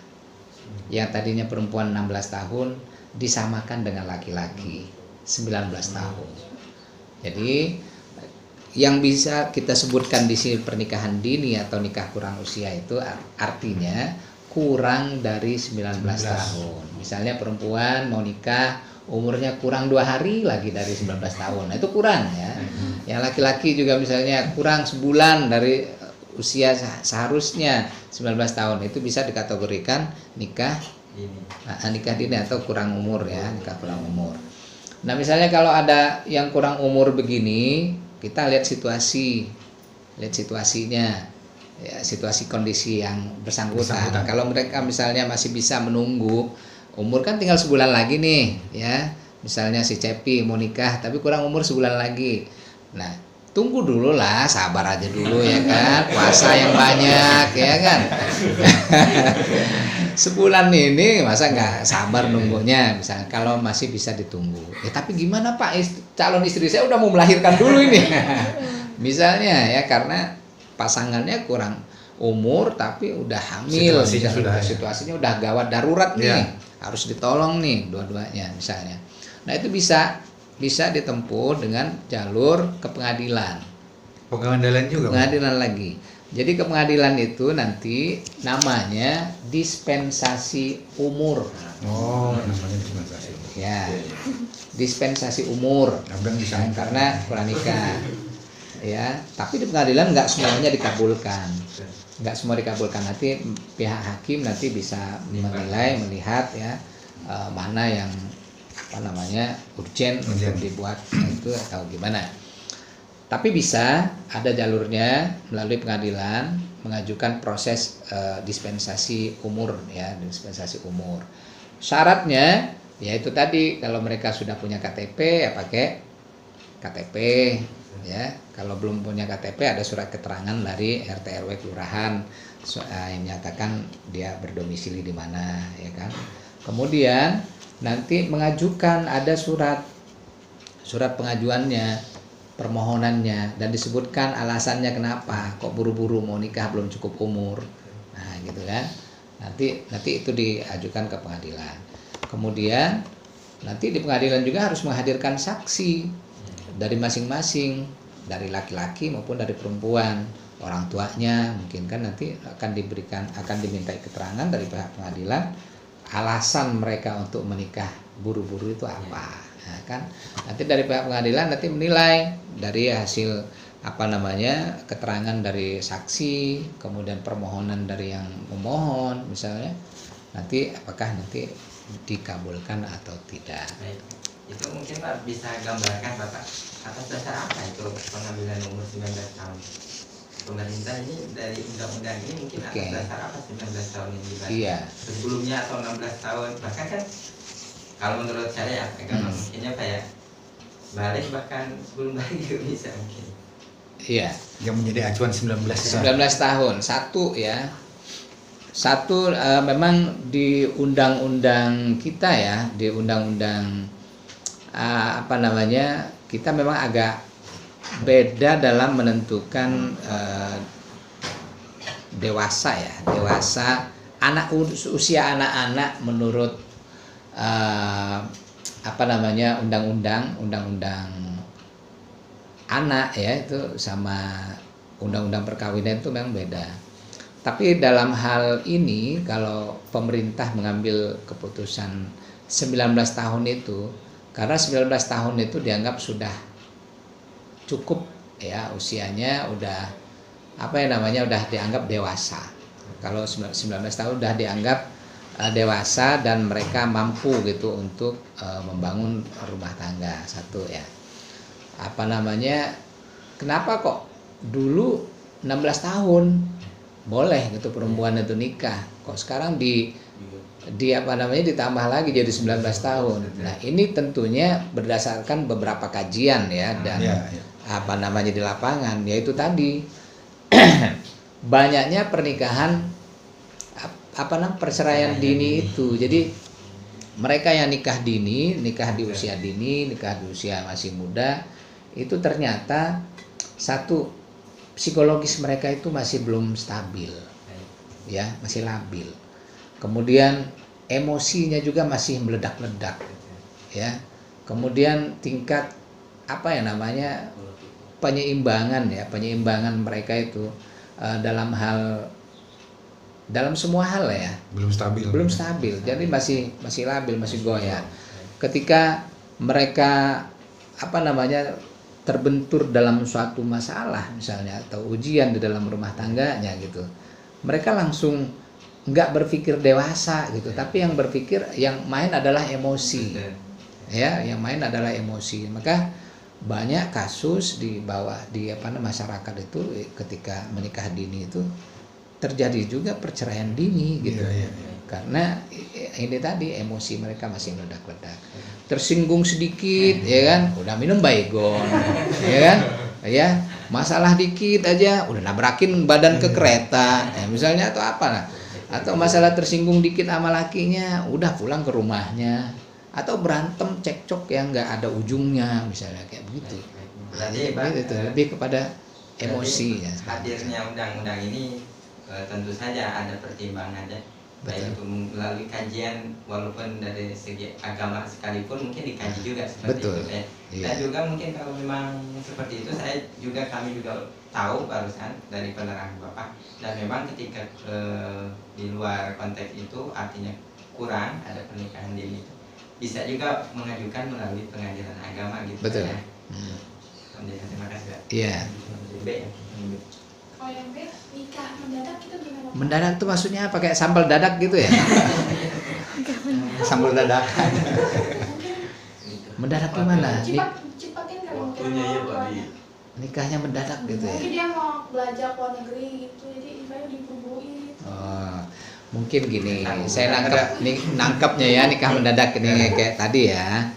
Yang tadinya perempuan 16 tahun disamakan dengan laki-laki 19 tahun. Jadi yang bisa kita sebutkan di sini pernikahan dini atau nikah kurang usia itu artinya kurang dari 19 tahun. Misalnya perempuan mau nikah umurnya kurang 2 hari lagi dari 19 tahun. Nah, itu kurang ya. Yang laki-laki juga misalnya kurang sebulan dari usia seharusnya 19 tahun. Itu bisa dikategorikan nikah dini atau kurang umur ya, nikah kurang umur. Nah, misalnya kalau ada yang kurang umur begini, kita lihat situasinya. Ya, situasi kondisi yang bersangkutan. Kalau mereka misalnya masih bisa menunggu, umur kan tinggal sebulan lagi nih ya, misalnya si Cepi mau nikah tapi kurang umur sebulan lagi, nah tunggu dulu lah, sabar aja dulu ya kan, puasa yang banyak ya kan. Sebulan ini masa nggak sabar nunggunya, misalnya kalau masih bisa ditunggu. Tapi gimana Pak, calon istri saya udah mau melahirkan dulu ini. Misalnya ya, karena pasangannya kurang umur tapi udah hamil, situasinya udah gawat darurat nih, harus ditolong nih dua-duanya misalnya. Nah, itu bisa ditempuh dengan jalur ke pengadilan. Pengadilan juga. Pengadilan lagi. Jadi ke pengadilan itu nanti namanya dispensasi umur. Oh, namanya dispensasi. Ya, dispensasi umur. Karena kurang nikah. Ya, tapi di pengadilan nggak semuanya dikabulkan, nanti pihak hakim nanti bisa menilai, melihat ya mana yang urgent untuk dibuat itu atau gimana. Tapi bisa ada jalurnya melalui pengadilan mengajukan proses dispensasi umur ya, dispensasi umur. Syaratnya ya itu tadi, kalau mereka sudah punya KTP ya pakai KTP. Ya, kalau belum punya KTP ada surat keterangan dari RT RW kelurahan yang menyatakan dia berdomisili di mana ya kan. Kemudian nanti mengajukan, ada surat pengajuannya, permohonannya, dan disebutkan alasannya kenapa kok buru-buru mau nikah belum cukup umur. Nah, gitu kan. Nanti itu diajukan ke pengadilan. Kemudian nanti di pengadilan juga harus menghadirkan saksi dari masing-masing, dari laki-laki maupun dari perempuan, orang tuanya mungkin kan nanti akan dimintai keterangan dari pihak pengadilan alasan mereka untuk menikah buru-buru itu apa. Nah, kan nanti dari pihak pengadilan nanti menilai dari hasil keterangan dari saksi, kemudian permohonan dari yang memohon misalnya, nanti apakah nanti dikabulkan atau tidak. Itu mungkin Pak bisa gambarkan Bapak atas dasar apa itu pengambilan umur 19 tahun? Pemerintah ini dari undang-undang ini mungkin atas dasar apa 19 tahun ini dibahas? Iya. Sebelumnya atau 16 tahun, bahkan kan kalau menurut saya agak mungkinnya kayak balik bahkan sebelum balik juga bisa mungkin. Iya. Yang menjadi acuan 19 tahun. Satu memang di undang-undang kita ya, di undang-undang kita memang agak beda dalam menentukan dewasa usia anak-anak menurut undang-undang anak ya, itu sama undang-undang perkawinan itu memang beda. Tapi dalam hal ini kalau pemerintah mengambil keputusan 19 tahun itu Karena 19 tahun itu dianggap sudah cukup ya, usianya udah udah dianggap dewasa. Kalau 19 tahun udah dianggap dewasa dan mereka mampu gitu untuk membangun rumah tangga. Satu ya. Kenapa kok dulu 16 tahun boleh gitu perempuan itu nikah, kok sekarang ditambah lagi jadi 19 tahun. Nah, ini tentunya berdasarkan beberapa kajian ya dan di lapangan, yaitu tadi banyaknya pernikahan perceraian dini itu. Jadi mereka yang nikah dini, nikah di usia dini, nikah di usia masih muda, itu ternyata satu, psikologis mereka itu masih belum stabil. Ya, masih labil. Kemudian emosinya juga masih meledak-ledak. Ya. Kemudian tingkat penyeimbangan mereka itu dalam semua hal ya belum stabil, jadi masih labil, masih goyah. Ketika mereka terbentur dalam suatu masalah misalnya atau ujian di dalam rumah tangganya gitu, mereka langsung nggak berpikir dewasa gitu, tapi yang main adalah emosi ya, yang main adalah emosi. Maka banyak kasus di masyarakat itu ketika menikah dini itu terjadi juga perceraian dini gitu. Karena ini tadi emosi mereka masih meledak-ledak. Tersinggung sedikit ya kan, udah minum baygon. Ya kan? Ya, masalah dikit aja udah nabrakin badan ke kereta. Ya, misalnya atau apa. Atau masalah tersinggung dikit sama lakinya, udah pulang ke rumahnya. Atau berantem cekcok yang nggak ada ujungnya misalnya kayak begitu. Berarti itu lebih kepada emosi ya. Hadirnya undang-undang ini tentu saja ada pertimbangannya, baik itu melalui kajian walaupun dari segi agama sekalipun mungkin dikaji juga seperti itu ya. Dan juga mungkin kalau memang seperti itu kami juga tahu barusan dari penerangan Bapak, dan memang ketika di luar konteks itu artinya kurang ada pernikahan dini itu bisa juga mengajukan melalui pengadilan agama gitu. Betul. Ya. Terima kasih Pak. Iya. Kalau yang B, nikah mendadak itu gimana? Mendadak tuh maksudnya apa? Kayak sambal dadak gitu ya? Sambal dadakan. Mendadak gimana? Cepatin kan Waktunya ya Pak. Nikahnya mendadak gitu ya? Mungkin dia mau belajar ke luar negeri gitu, jadi ibaratnya diperbuin. Oh, mungkin gini, saya nangkapnya ya nikah mendadak ini kayak tadi ya.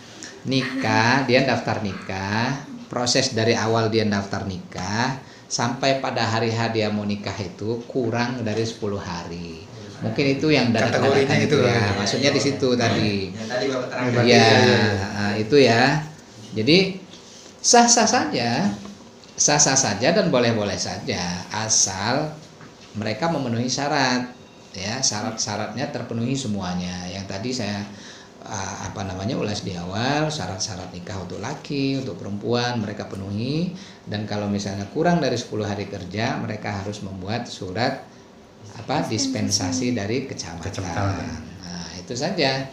Nikah, dia daftar nikah, proses dari awal dia daftar nikah sampai pada hari H dia mau nikah itu kurang dari 10 hari. Mungkin itu yang dadakan itu ya. Maksudnya di situ tadi. Yang tadi Bapak terangkan. Ya, itu ya. Jadi sah-sah saja dan boleh-boleh saja asal mereka memenuhi syarat. Ya, syarat-syaratnya terpenuhi semuanya. Yang tadi saya ulas di awal, syarat-syarat nikah untuk laki, untuk perempuan mereka penuhi, dan kalau misalnya kurang dari 10 hari kerja mereka harus membuat surat dispensasi dari kecamatan. Nah, itu saja.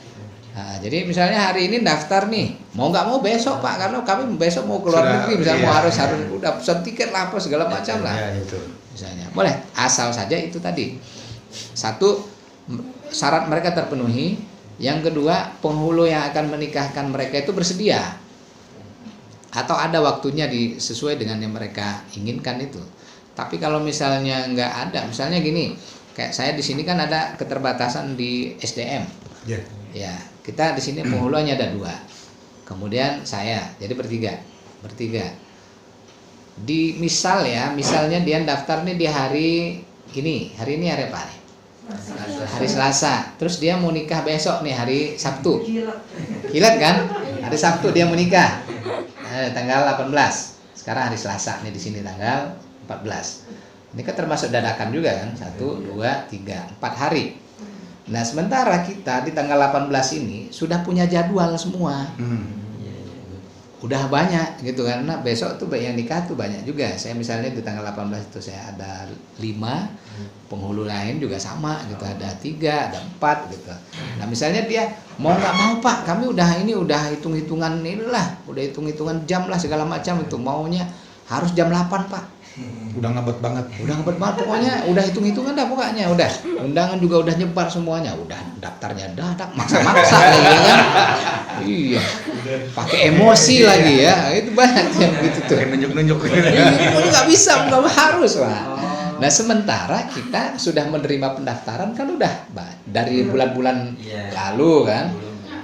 Nah, jadi misalnya hari ini daftar nih, mau nggak mau besok Pak, karena kami besok mau keluar negeri, misalnya mau harus udah pesan tiket lah apa segala macam lah. Misalnya boleh, asal saja itu tadi. Satu, syarat mereka terpenuhi. Yang kedua, penghulu yang akan menikahkan mereka itu bersedia atau ada waktunya sesuai dengan yang mereka inginkan itu. Tapi kalau misalnya nggak ada, misalnya gini, kayak saya di sini kan ada keterbatasan di SDM. Ya, kita di sini penghulu hanya ada 2. Kemudian saya, jadi bertiga. Misalnya dia daftar nih di hari ini hari apa nih? Hari Selasa, terus dia mau nikah besok nih hari Sabtu. Kilat kan? Hari Sabtu dia mau nikah. Tanggal 18. Sekarang hari Selasa nih di sini tanggal 14. Ini kan termasuk dadakan juga kan? 1, 2, 3, 4 hari. Nah, sementara kita di tanggal 18 ini sudah punya jadwal semua. udah banyak gitu, karena besok tuh yang nikah tuh banyak juga. Saya misalnya di tanggal 18 itu saya ada 5, penghulu lain juga sama gitu, ada 3, ada 4 gitu. Nah misalnya dia mau nggak mau Pak, kami udah hitung-hitungan inilah, udah hitung-hitungan jam lah segala macam itu, maunya harus jam 8 Pak. Udah ngebet banget. Pokoknya udah hitung-hitungan dah pokoknya, udah undangan juga udah nyebar semuanya, udah daftarnya dadak, maksa-maksa lagi kan. Iya, pakai emosi lagi ya, itu banyak yang gitu tuh. Nunjuk-nunjuk. Pokoknya nggak bisa, nggak harus Pak. Nah sementara kita sudah menerima pendaftaran kan udah dari bulan-bulan lalu kan,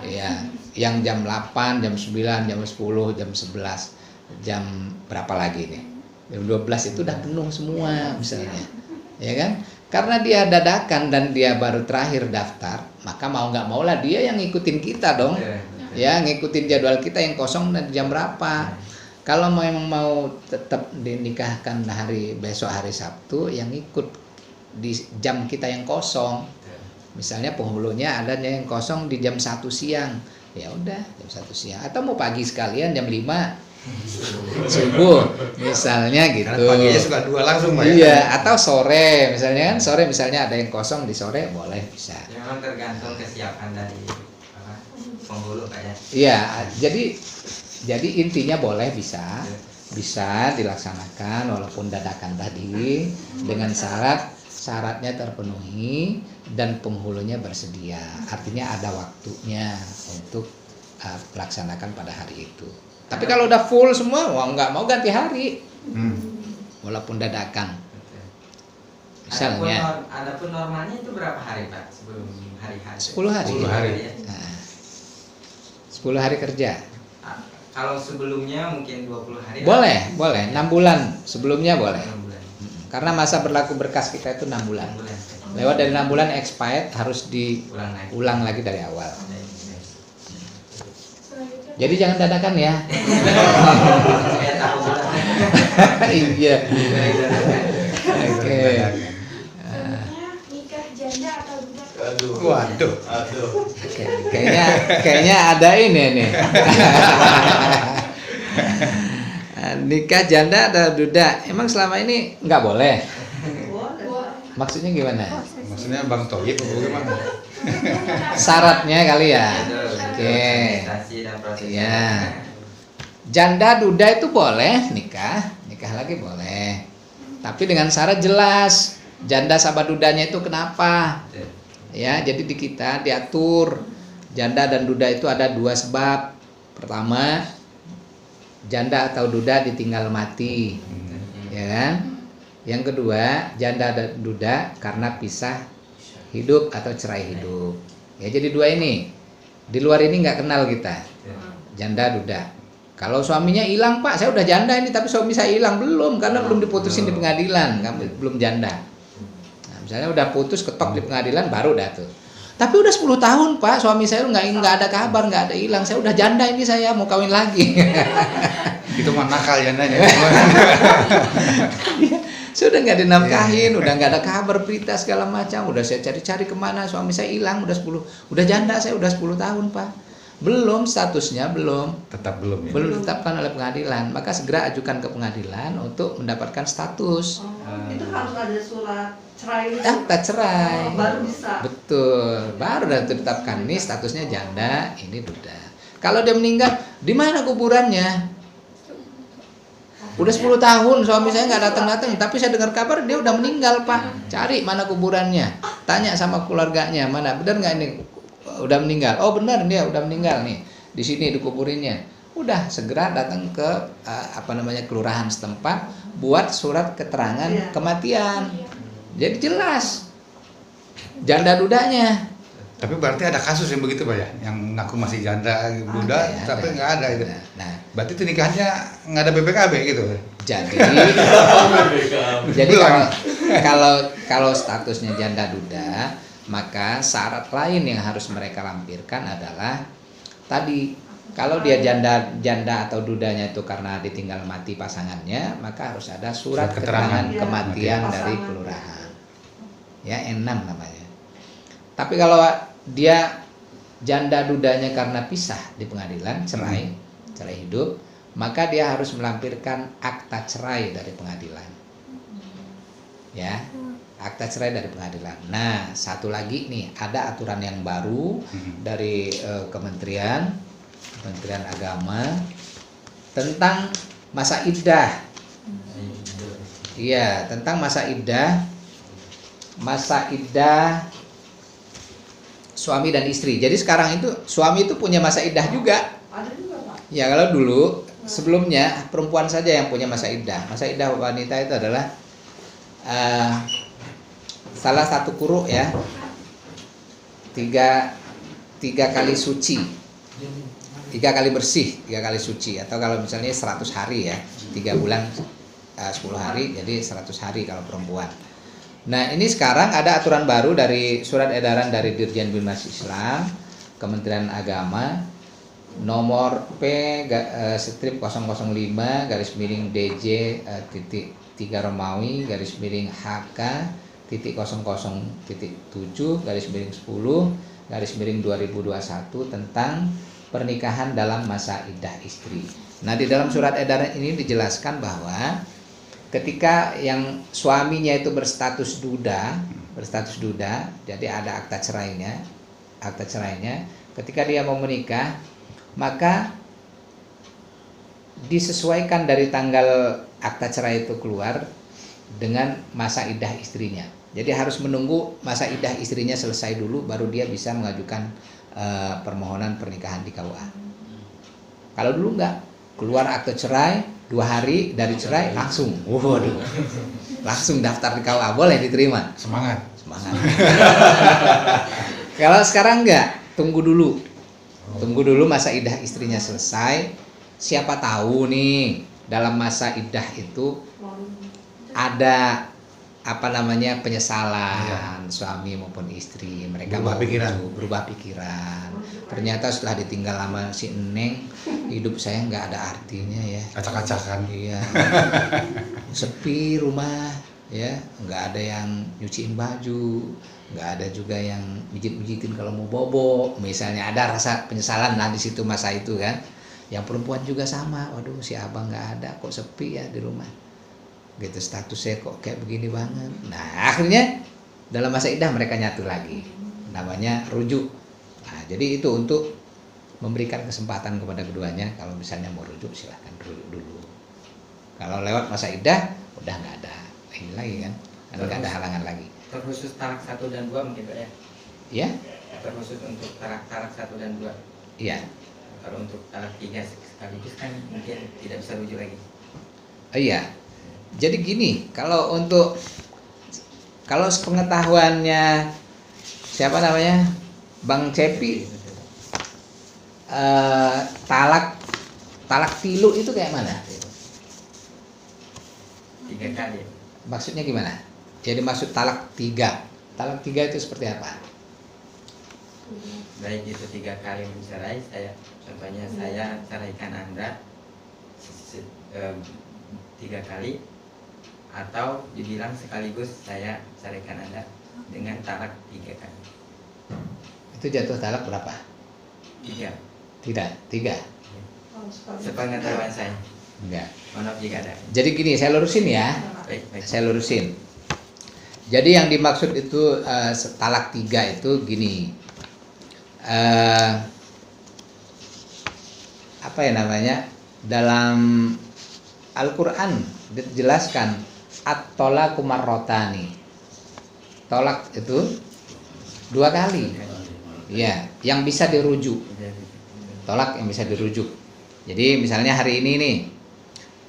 ya, yang jam 8, jam 9, jam 10, jam 11, jam berapa lagi nih? Jam 12 itu udah penuh semua misalnya, ya kan? Karena dia dadakan dan dia baru terakhir daftar, maka mau nggak mau lah dia yang ngikutin kita dong, ya ngikutin jadwal kita yang kosong dan jam berapa. Kalau memang mau tetap dinikahkan besok hari Sabtu, yang ikut di jam kita yang kosong. Misalnya penghulunya adanya yang kosong di jam 1 siang, ya udah jam 1 siang. Atau mau pagi sekalian jam 5 subuh misalnya gitu. Karena paginya suka 2 langsung Pak ya. Iya, atau sore misalnya kan, sore misalnya ada yang kosong di sore boleh bisa. Memang tergantung kesiapan dari penghulu Pak ya. Iya, jadi intinya boleh bisa dilaksanakan walaupun dadakan tadi dengan syaratnya terpenuhi dan penghulunya bersedia. Artinya ada waktunya untuk melaksanakan pada hari itu. Tapi kalau udah full semua, nggak mau ganti hari, walaupun dadakan. Misalnya. Adapun normalnya itu berapa hari Pak sebelum hari H? 10 hari. 10 hari. Nah, 10 hari kerja. Kalau sebelumnya mungkin 20 hari. Boleh, 6 bulan sebelumnya boleh. 6 bulan. Karena masa berlaku berkas kita itu 6 bulan. 6 bulan. Lewat dari 6 bulan expired harus diulang lagi dari awal. Jadi jangan dadakan ya. Saya tahu bulan. Iya. Oke. Selanjutnya nikah janda atau duda? Waduh. Kayaknya ada ini nih. Nikah janda atau duda, emang selama ini nggak boleh? Maksudnya gimana? Maksudnya Bang Toyib atau bagaimana? Syaratnya kali ya. Oke. Ya. Janda duda itu boleh nikah lagi boleh. Tapi dengan syarat jelas. Janda sama dudanya itu kenapa? Ya, jadi di kita diatur janda dan duda itu ada 2 sebab. Pertama, janda atau duda ditinggal mati. Ya kan? Yang kedua, janda dan duda karena pisah hidup atau cerai hidup. Ya, jadi 2 ini. Di luar ini nggak kenal kita. Janda duda. Kalau suaminya hilang Pak, saya udah janda ini tapi suami saya hilang belum karena belum diputusin di pengadilan, belum janda. Nah, misalnya udah putus ketok di pengadilan baru dah tuh. Tapi udah 10 tahun Pak, suami saya nggak ada kabar, nggak ada hilang. Saya udah janda ini, saya mau kawin lagi. Itu mah nakal jandanya. Sudah nggak dinafkahin, udah nggak ada kabar berita segala macam, udah saya cari-cari kemana, suami saya hilang, udah janda saya udah 10 tahun Pak. Belum statusnya Tetap belum ya. belum ditetapkan oleh pengadilan, maka segera ajukan ke pengadilan untuk mendapatkan status. Itu harus ada surat cerai. Akta cerai. Baru bisa. Betul, baru ditetapkan nih statusnya janda, ini duda. Kalau dia meninggal, di mana kuburannya? Udah 10 tahun suami saya nggak datang-datang, tapi saya dengar kabar dia udah meninggal Pak. Cari mana kuburannya, tanya sama keluarganya, mana benar nggak ini udah meninggal? Oh benar, dia udah meninggal nih, di sini dikuburinnya. Udah segera datang ke kelurahan setempat buat surat keterangan kematian. Jadi jelas janda dudanya. Tapi berarti ada kasus yang begitu Pak ya, yang ngaku masih janda duda tapi nggak ada itu. Nah, berarti itu nikahnya nggak ada BPKB gitu. Jadi kalau statusnya janda duda, maka syarat lain yang harus mereka lampirkan adalah tadi, kalau dia janda atau dudanya itu karena ditinggal mati pasangannya, maka harus ada surat keterangan kematian dari kelurahan. Ya, N6 namanya. Tapi kalau dia janda dudanya karena pisah di pengadilan, cerai hidup, maka dia harus melampirkan akta cerai dari pengadilan. Ya, akta cerai dari pengadilan. Nah, satu lagi nih, ada aturan yang baru dari Kementerian Agama tentang masa iddah. Iya, tentang masa iddah suami dan istri. Jadi sekarang itu suami itu punya masa iddah juga. Ada juga, Pak. Ya, kalau dulu sebelumnya perempuan saja yang punya masa iddah. Masa iddah wanita itu adalah salah satu quru ya, tiga kali suci, 3 kali bersih, 3 kali suci. Atau kalau misalnya 100 hari ya, 3 bulan 10 hari, jadi 100 hari kalau perempuan. Nah, ini sekarang ada aturan baru dari surat edaran dari Dirjen Bimas Islam Kementerian Agama nomor P/3/5-3-HK-0,0/7/10/2021 tentang pernikahan dalam masa iddah istri. Nah, di dalam surat edaran ini dijelaskan bahwa ketika yang suaminya itu berstatus duda, jadi ada akta cerainya, ketika dia mau menikah, maka disesuaikan dari tanggal akta cerai itu keluar dengan masa iddah istrinya. Jadi harus menunggu masa iddah istrinya selesai dulu, baru dia bisa mengajukan permohonan pernikahan di KUA. Kalau dulu enggak, keluar akte cerai 2 hari dari cerai langsung, waduh, langsung daftar di KUA, boleh diterima. Semangat. Kalau sekarang enggak, tunggu dulu masa iddah istrinya selesai. Siapa tahu nih dalam masa iddah itu ada penyesalan suami maupun istri, mereka berubah pikiran. Ternyata setelah ditinggal lama si Neng, hidup saya nggak ada artinya ya. Acak-acakan. Iya. Sepi rumah ya, nggak ada yang nyuciin baju, nggak ada juga yang mijit-mijitin kalau mau bobo. Misalnya ada rasa penyesalan di situ masa itu kan. Yang perempuan juga sama, waduh si abang nggak ada, kok sepi ya di rumah. Gitu, statusnya kok kayak begini banget. Nah, akhirnya dalam masa iddah mereka nyatu lagi, namanya rujuk. Nah, jadi itu untuk memberikan kesempatan kepada keduanya, kalau misalnya mau rujuk silahkan rujuk dulu. Kalau lewat masa iddah udah nggak ada ini lagi kan, nggak ada halangan lagi. Terkhusus talak 1 dan 2 mungkin Pak ya? Ya? Terkhusus untuk talak 1 dan 2. Iya. Kalau untuk talak 3 sekaligus kan mungkin tidak bisa rujuk lagi. Iya. Jadi gini, kalau sepengetahuannya siapa namanya Bang Cepi, talak tilu itu kayak mana? 3 kali. Maksudnya gimana? Jadi maksud talak 3 itu seperti apa? Baik itu 3 kali mencerai, contohnya saya ceraikan Anda 3 kali, atau dibilang sekaligus saya ceraikan Anda dengan talak 3 kali. Itu jatuh talak berapa? 3. Tidak, 3. Sepengetahuan saya. Enggak. Maaf jika ada. Jadi gini, saya lurusin ya. Baik. Saya lurusin. Jadi yang dimaksud itu talak 3 itu gini. Dalam Al-Quran dijelaskan at-tolaku marrotani. Tolak itu 2 kali. Ya, yang bisa dirujuk. Tolak yang bisa dirujuk. Jadi misalnya hari ini nih.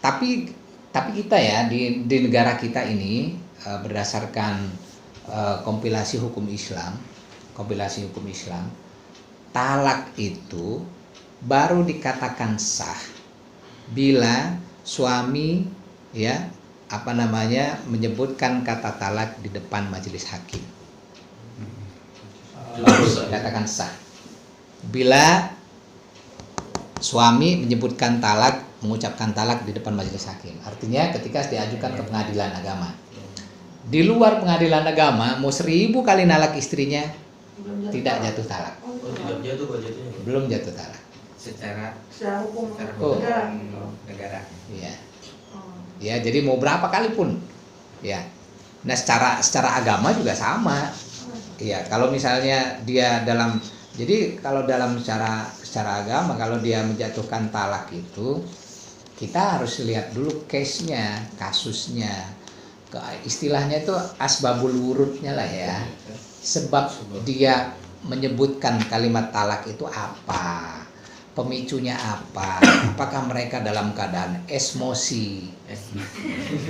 Tapi kita ya di negara kita ini berdasarkan kompilasi hukum Islam, talak itu baru dikatakan sah bila suami ya menyebutkan kata talak di depan majelis hakim. Dikatakan sah bila suami menyebutkan talak, mengucapkan talak di depan majelis hakim. Artinya ketika diajukan ke pengadilan agama. Di luar pengadilan agama mau 1000 kali nalak istrinya tidak jatuh talak. Oh, tidak jatuh, Pak, jatuhnya. Belum jatuh talak. secara hukum Oh. negara. Iya. Ya, jadi mau berapa kali pun. Ya. Nah, secara agama juga sama. Iya, kalau misalnya dia kalau dalam secara agama kalau dia menjatuhkan talak itu kita harus lihat dulu case-nya, kasusnya. Istilahnya itu asbabul wurudnya lah ya. Sebab dia menyebutkan kalimat talak itu apa? Pemicunya apa? Apakah mereka dalam keadaan emosi,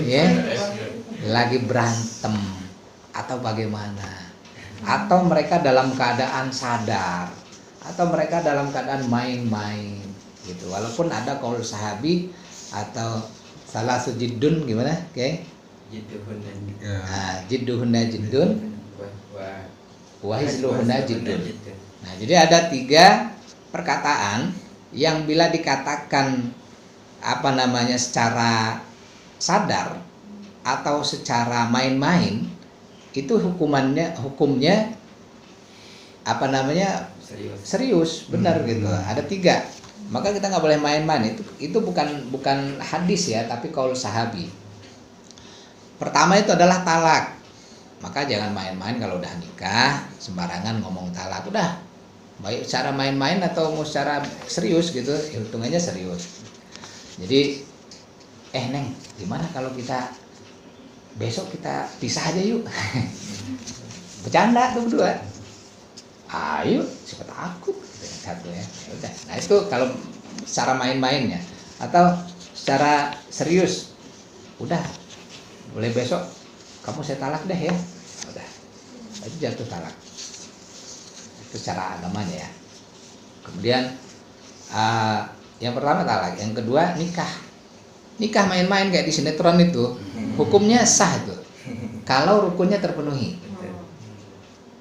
ya, lagi berantem atau bagaimana? Atau mereka dalam keadaan sadar, atau mereka dalam keadaan main-main, gitu. Walaupun ada qaul sahabi atau salah sujidun gimana? Oke? Jidduhunna jiddun, wa hizluhunna jiddun. Nah, jadi ada 3 perkataan yang bila dikatakan secara sadar atau secara main-main itu hukumnya serius, benar gitu. Ada 3, maka kita nggak boleh main-main. Itu bukan hadis ya, tapi qaul sahabi. Pertama itu adalah talak, maka jangan main-main kalau udah nikah sembarangan ngomong talak. Udah, baik secara main-main atau mau secara serius gitu, hitungannya serius. Jadi Neng, gimana kalau kita besok kita pisah aja yuk? Bercanda tuh berdua. Ayo, siapa takut gitu, satu ya. Udah. Nah, itu kalau secara main-mainnya. Atau secara serius, udah, boleh besok kamu saya talak deh ya. Udah, itu jatuh talak. Secara agamanya ya. Kemudian yang pertama talak, yang kedua nikah. Nikah main-main kayak di sinetron itu, hukumnya sah itu. Kalau rukunnya terpenuhi.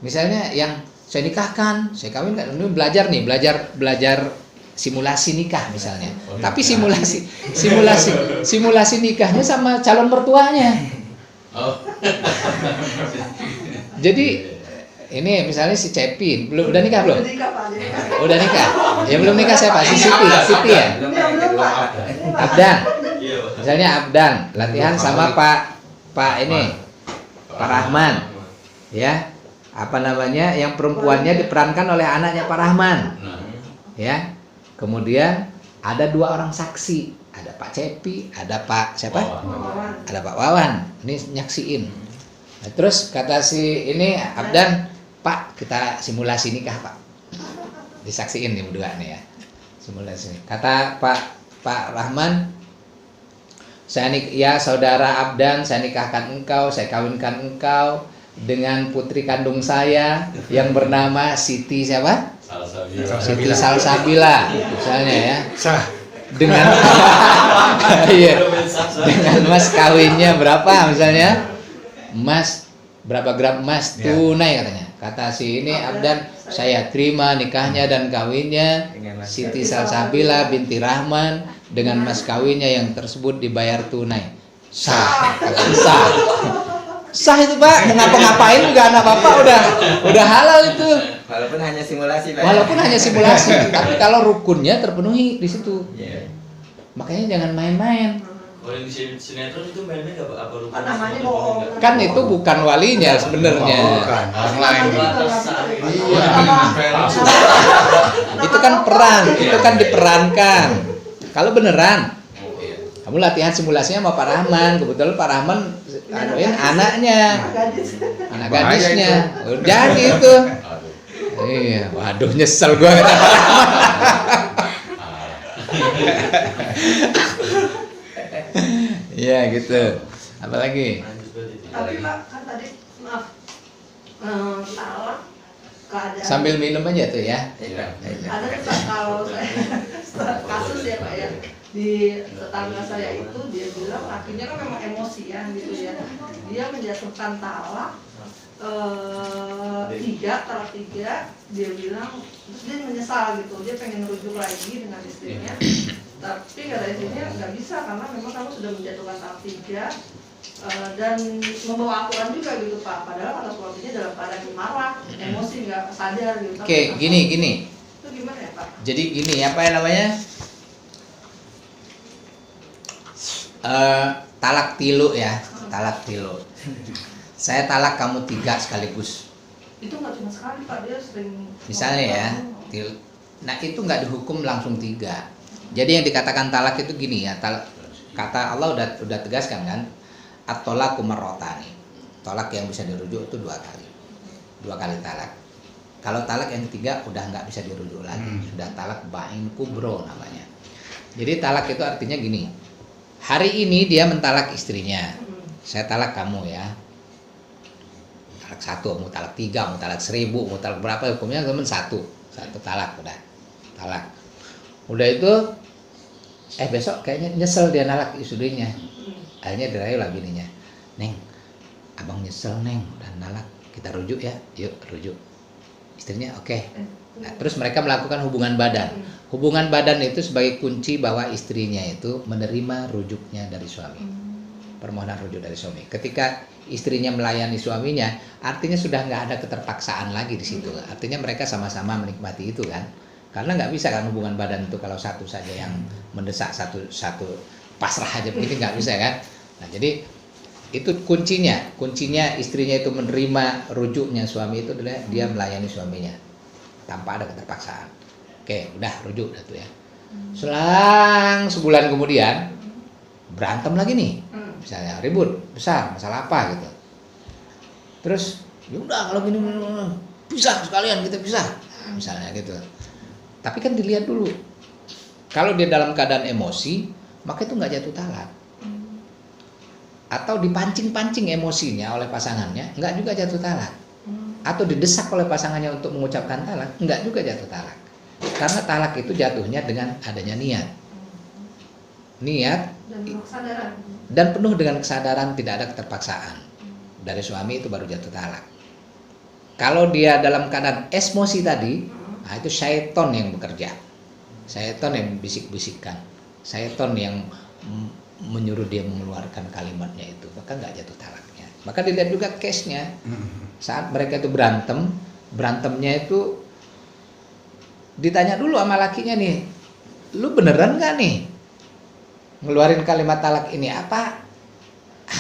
Misalnya yang saya nikahkan, saya kawinkan, ini belajar simulasi nikah misalnya. Tapi simulasi nikahnya sama calon mertuanya. Jadi ini misalnya si Cepi udah nikah belum? Udah nikah. Ya belum nikah siapa? Si Siti ya. Abdan. Misalnya Abdan latihan sama Pak Rahman. Ya. Yang perempuannya diperankan oleh anaknya Pak Rahman. Ya. Kemudian ada 2 orang saksi. Ada Pak Cepi, ada Pak siapa? Ada Pak Wawan. Ini nyaksiin. Nah, terus kata si ini Abdan, Pak, kita simulasi nikah, Pak. Disaksiin nih berdua nih ya. Simulasi. Kata Pak Rahman, saudara Abdan, saya nikahkan engkau, saya kawinkan engkau dengan putri kandung saya yang bernama Siti siapa? Siti Salsabila, misalnya ya. Dengan dengan mas kawinnya berapa misalnya? Berapa gram emas tunai katanya. Kata si ini Abdan, saya terima nikahnya dan kawinnya Siti Salsabila binti Rahman dengan mas kawinnya yang tersebut dibayar tunai. Sah itu Pak, mau ngapa-ngapain juga anak Bapak udah halal itu. Walaupun hanya simulasi Pak. Tapi kalau rukunnya terpenuhi di situ. Makanya jangan main-main. Kalau yang di sinetron itu main-main apa rukunnya? Namanya bohong. Kan itu bukan walinya sebenarnya. Bukan, orang lain. Itu kan peran, itu kan diperankan. Kalau beneran, kamu latihan simulasinya sama Pak Rahman. Kebetulan Pak Rahman anaknya, anak gadisnya. Jadi itu. Iya, waduh nyesel gua kata Pak Rahman. Iya gitu. Apalagi? Tapi Pak, kan tadi maaf, talak keadaan. Sambil minum aja tuh ya. Ada tuh Pak, kalau saya kasus ya Pak ya, di tetangga saya itu dia bilang akhirnya kan memang emosian gitu ya. Dia menjatuhkan talak talak 3, dia bilang terus dia menyesal gitu, dia pengen rujuk lagi dengan istrinya, tapi kata istrinya nggak bisa karena memang kamu sudah menjatuhkan talak 3 dan membawa aturan juga gitu Pak, padahal kata suaminya dalam keadaan marah, emosi, nggak sadar gitu. Oke, gini. Itu gimana ya Pak? Jadi gini, apa yang namanya? Talak tilu ya, talak tilu. Saya talak kamu 3 sekaligus. Itu nggak cuma sekali Pak, dia sering. Misalnya ya, nah itu nggak dihukum langsung 3. Jadi yang dikatakan talak itu gini ya, kata Allah udah tegaskan kan, at-thalaqu marratani. Tolak yang bisa dirujuk itu 2 kali. 2 kali talak. Kalau talak yang ketiga udah nggak bisa dirujuk lagi, sudah talak ba'in kubro namanya. Jadi talak itu artinya gini, hari ini dia mentalak istrinya, saya talak kamu ya, talak 1, mau talak 3, mau talak 1000, mau talak berapa, hukumnya teman 1 talak, udah talak. Udah itu besok kayaknya nyesel dia nalak istrinya, akhirnya dirayu lah bininya, Neng, abang nyesel Neng, udah nalak, kita rujuk ya, yuk rujuk. Istrinya oke. Nah, terus mereka melakukan hubungan badan. Hubungan badan itu sebagai kunci bahwa istrinya itu menerima rujuknya dari suami. Permohonan rujuk dari suami. Ketika istrinya melayani suaminya, artinya sudah nggak ada keterpaksaan lagi di situ. Artinya mereka sama-sama menikmati itu kan. Karena nggak bisa kan hubungan badan itu kalau satu saja yang mendesak, satu pasrah aja begini nggak bisa kan. Nah, jadi itu kuncinya istrinya itu menerima rujuknya suami itu adalah dia melayani suaminya tanpa ada keterpaksaan. Oke, udah rujuk dah tuh ya. Selang sebulan kemudian berantem lagi nih, misalnya ribut besar masalah apa gitu. Terus ya udah kalau gini pisah sekalian, kita pisah misalnya gitu. Tapi kan dilihat dulu, kalau dia dalam keadaan emosi maka itu nggak jatuh talak. Atau dipancing-pancing emosinya oleh pasangannya, enggak juga jatuh talak. Atau didesak oleh pasangannya untuk mengucapkan talak, enggak juga jatuh talak. Karena talak itu jatuhnya dengan adanya niat. Niat dan penuh dengan kesadaran, tidak ada keterpaksaan. Dari suami itu baru jatuh talak. Kalau dia dalam keadaan emosi tadi, nah itu syaiton yang bekerja. Syaiton yang bisik-bisikkan. Syaiton yang menyuruh dia mengeluarkan kalimatnya itu, maka nggak jatuh talaknya. Maka dilihat juga case-nya saat mereka itu berantemnya itu ditanya dulu sama lakinya nih, lu beneran nggak nih ngeluarin kalimat talak ini, apa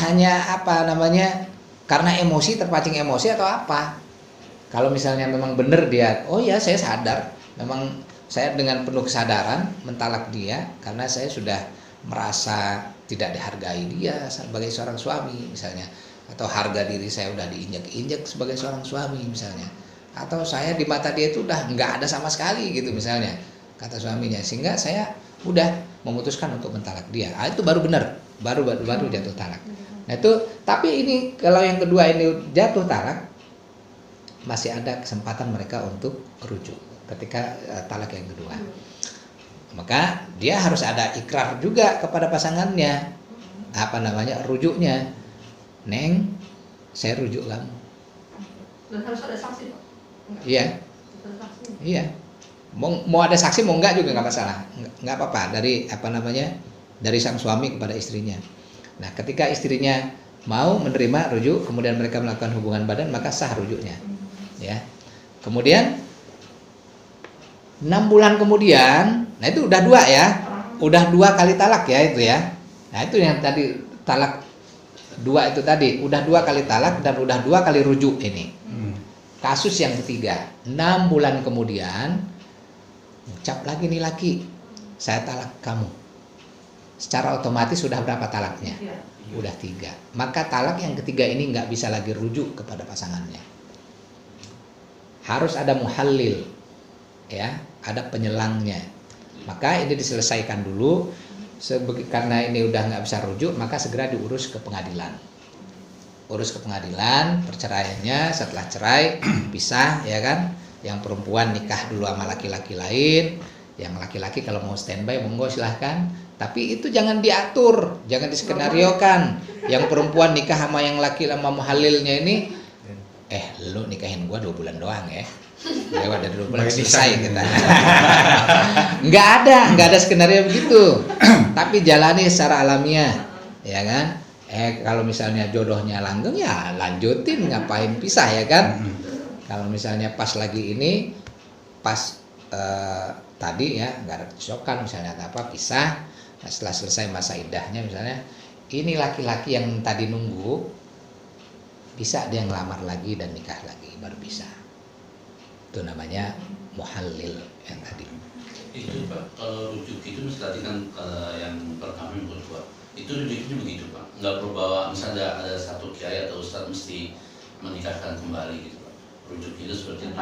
hanya apa namanya karena emosi, terpancing emosi atau apa? Kalau misalnya memang bener dia, oh ya saya sadar, memang saya dengan penuh kesadaran mentalak dia karena saya sudah merasa tidak dihargai dia sebagai seorang suami misalnya, atau harga diri saya udah diinjak-injak sebagai seorang suami misalnya, atau saya di mata dia itu udah nggak ada sama sekali gitu misalnya kata suaminya, sehingga saya udah memutuskan untuk mentalak dia. Itu baru benar, baru jatuh talak. Nah itu, tapi ini kalau yang kedua ini jatuh talak, masih ada kesempatan mereka untuk rujuk ketika talak yang kedua. Maka dia harus ada ikrar juga kepada pasangannya, apa namanya, rujuknya, Neng, saya rujuk kamu. Dan harus ada saksi Pak? Iya, iya. Mau ada saksi mau enggak juga nggak masalah, nggak apa-apa, dari apa namanya, dari sang suami kepada istrinya. Nah ketika istrinya mau menerima rujuk, kemudian mereka melakukan hubungan badan, maka sah rujuknya ya. Kemudian 6 bulan kemudian, nah itu udah 2 ya, udah 2 kali talak ya itu ya. Nah itu yang tadi talak 2 itu tadi, udah 2 kali talak dan udah 2 kali rujuk ini. Kasus yang ketiga, 6 bulan kemudian ucap lagi nih laki, saya talak kamu. Secara otomatis sudah berapa talaknya? Udah 3. Maka talak yang ketiga ini nggak bisa lagi rujuk kepada pasangannya. Harus ada muhallil, ya, ada penyelangnya. Maka ini diselesaikan dulu. Karena ini udah nggak bisa rujuk, maka segera diurus ke pengadilan. Urus ke pengadilan, perceraiannya, setelah cerai pisah ya kan. Yang perempuan nikah dulu sama laki-laki lain, yang laki-laki kalau mau standby monggo silahkan. Tapi itu jangan diatur, jangan diskenariokan. Yang perempuan nikah sama yang laki sama muhalilnya ini, lu nikahin gua 2 bulan doang ya. Lewat dari 2 bulan selesai kita. Nggak ada skenario begitu. Tapi jalani secara alamiah, ya kan? Kalau misalnya jodohnya langgeng ya lanjutin, ngapain pisah ya kan? Kalau misalnya pas lagi ini, pas tadi ya nggak ada kecocokan misalnya atau apa, pisah. Nah, setelah selesai masa iddahnya misalnya, ini laki-laki yang tadi nunggu bisa dia ngelamar lagi dan nikah lagi baru bisa. Itu namanya muhallil yang tadi. Itu Pak, kalau rujuk itu tadi kan yang pertama yang kedua itu rujuk itu begitu Pak, nggak perlu bawa misalnya ada satu kiai atau ustadz mesti menikahkan kembali gitu Pak. Rujuk itu seperti itu.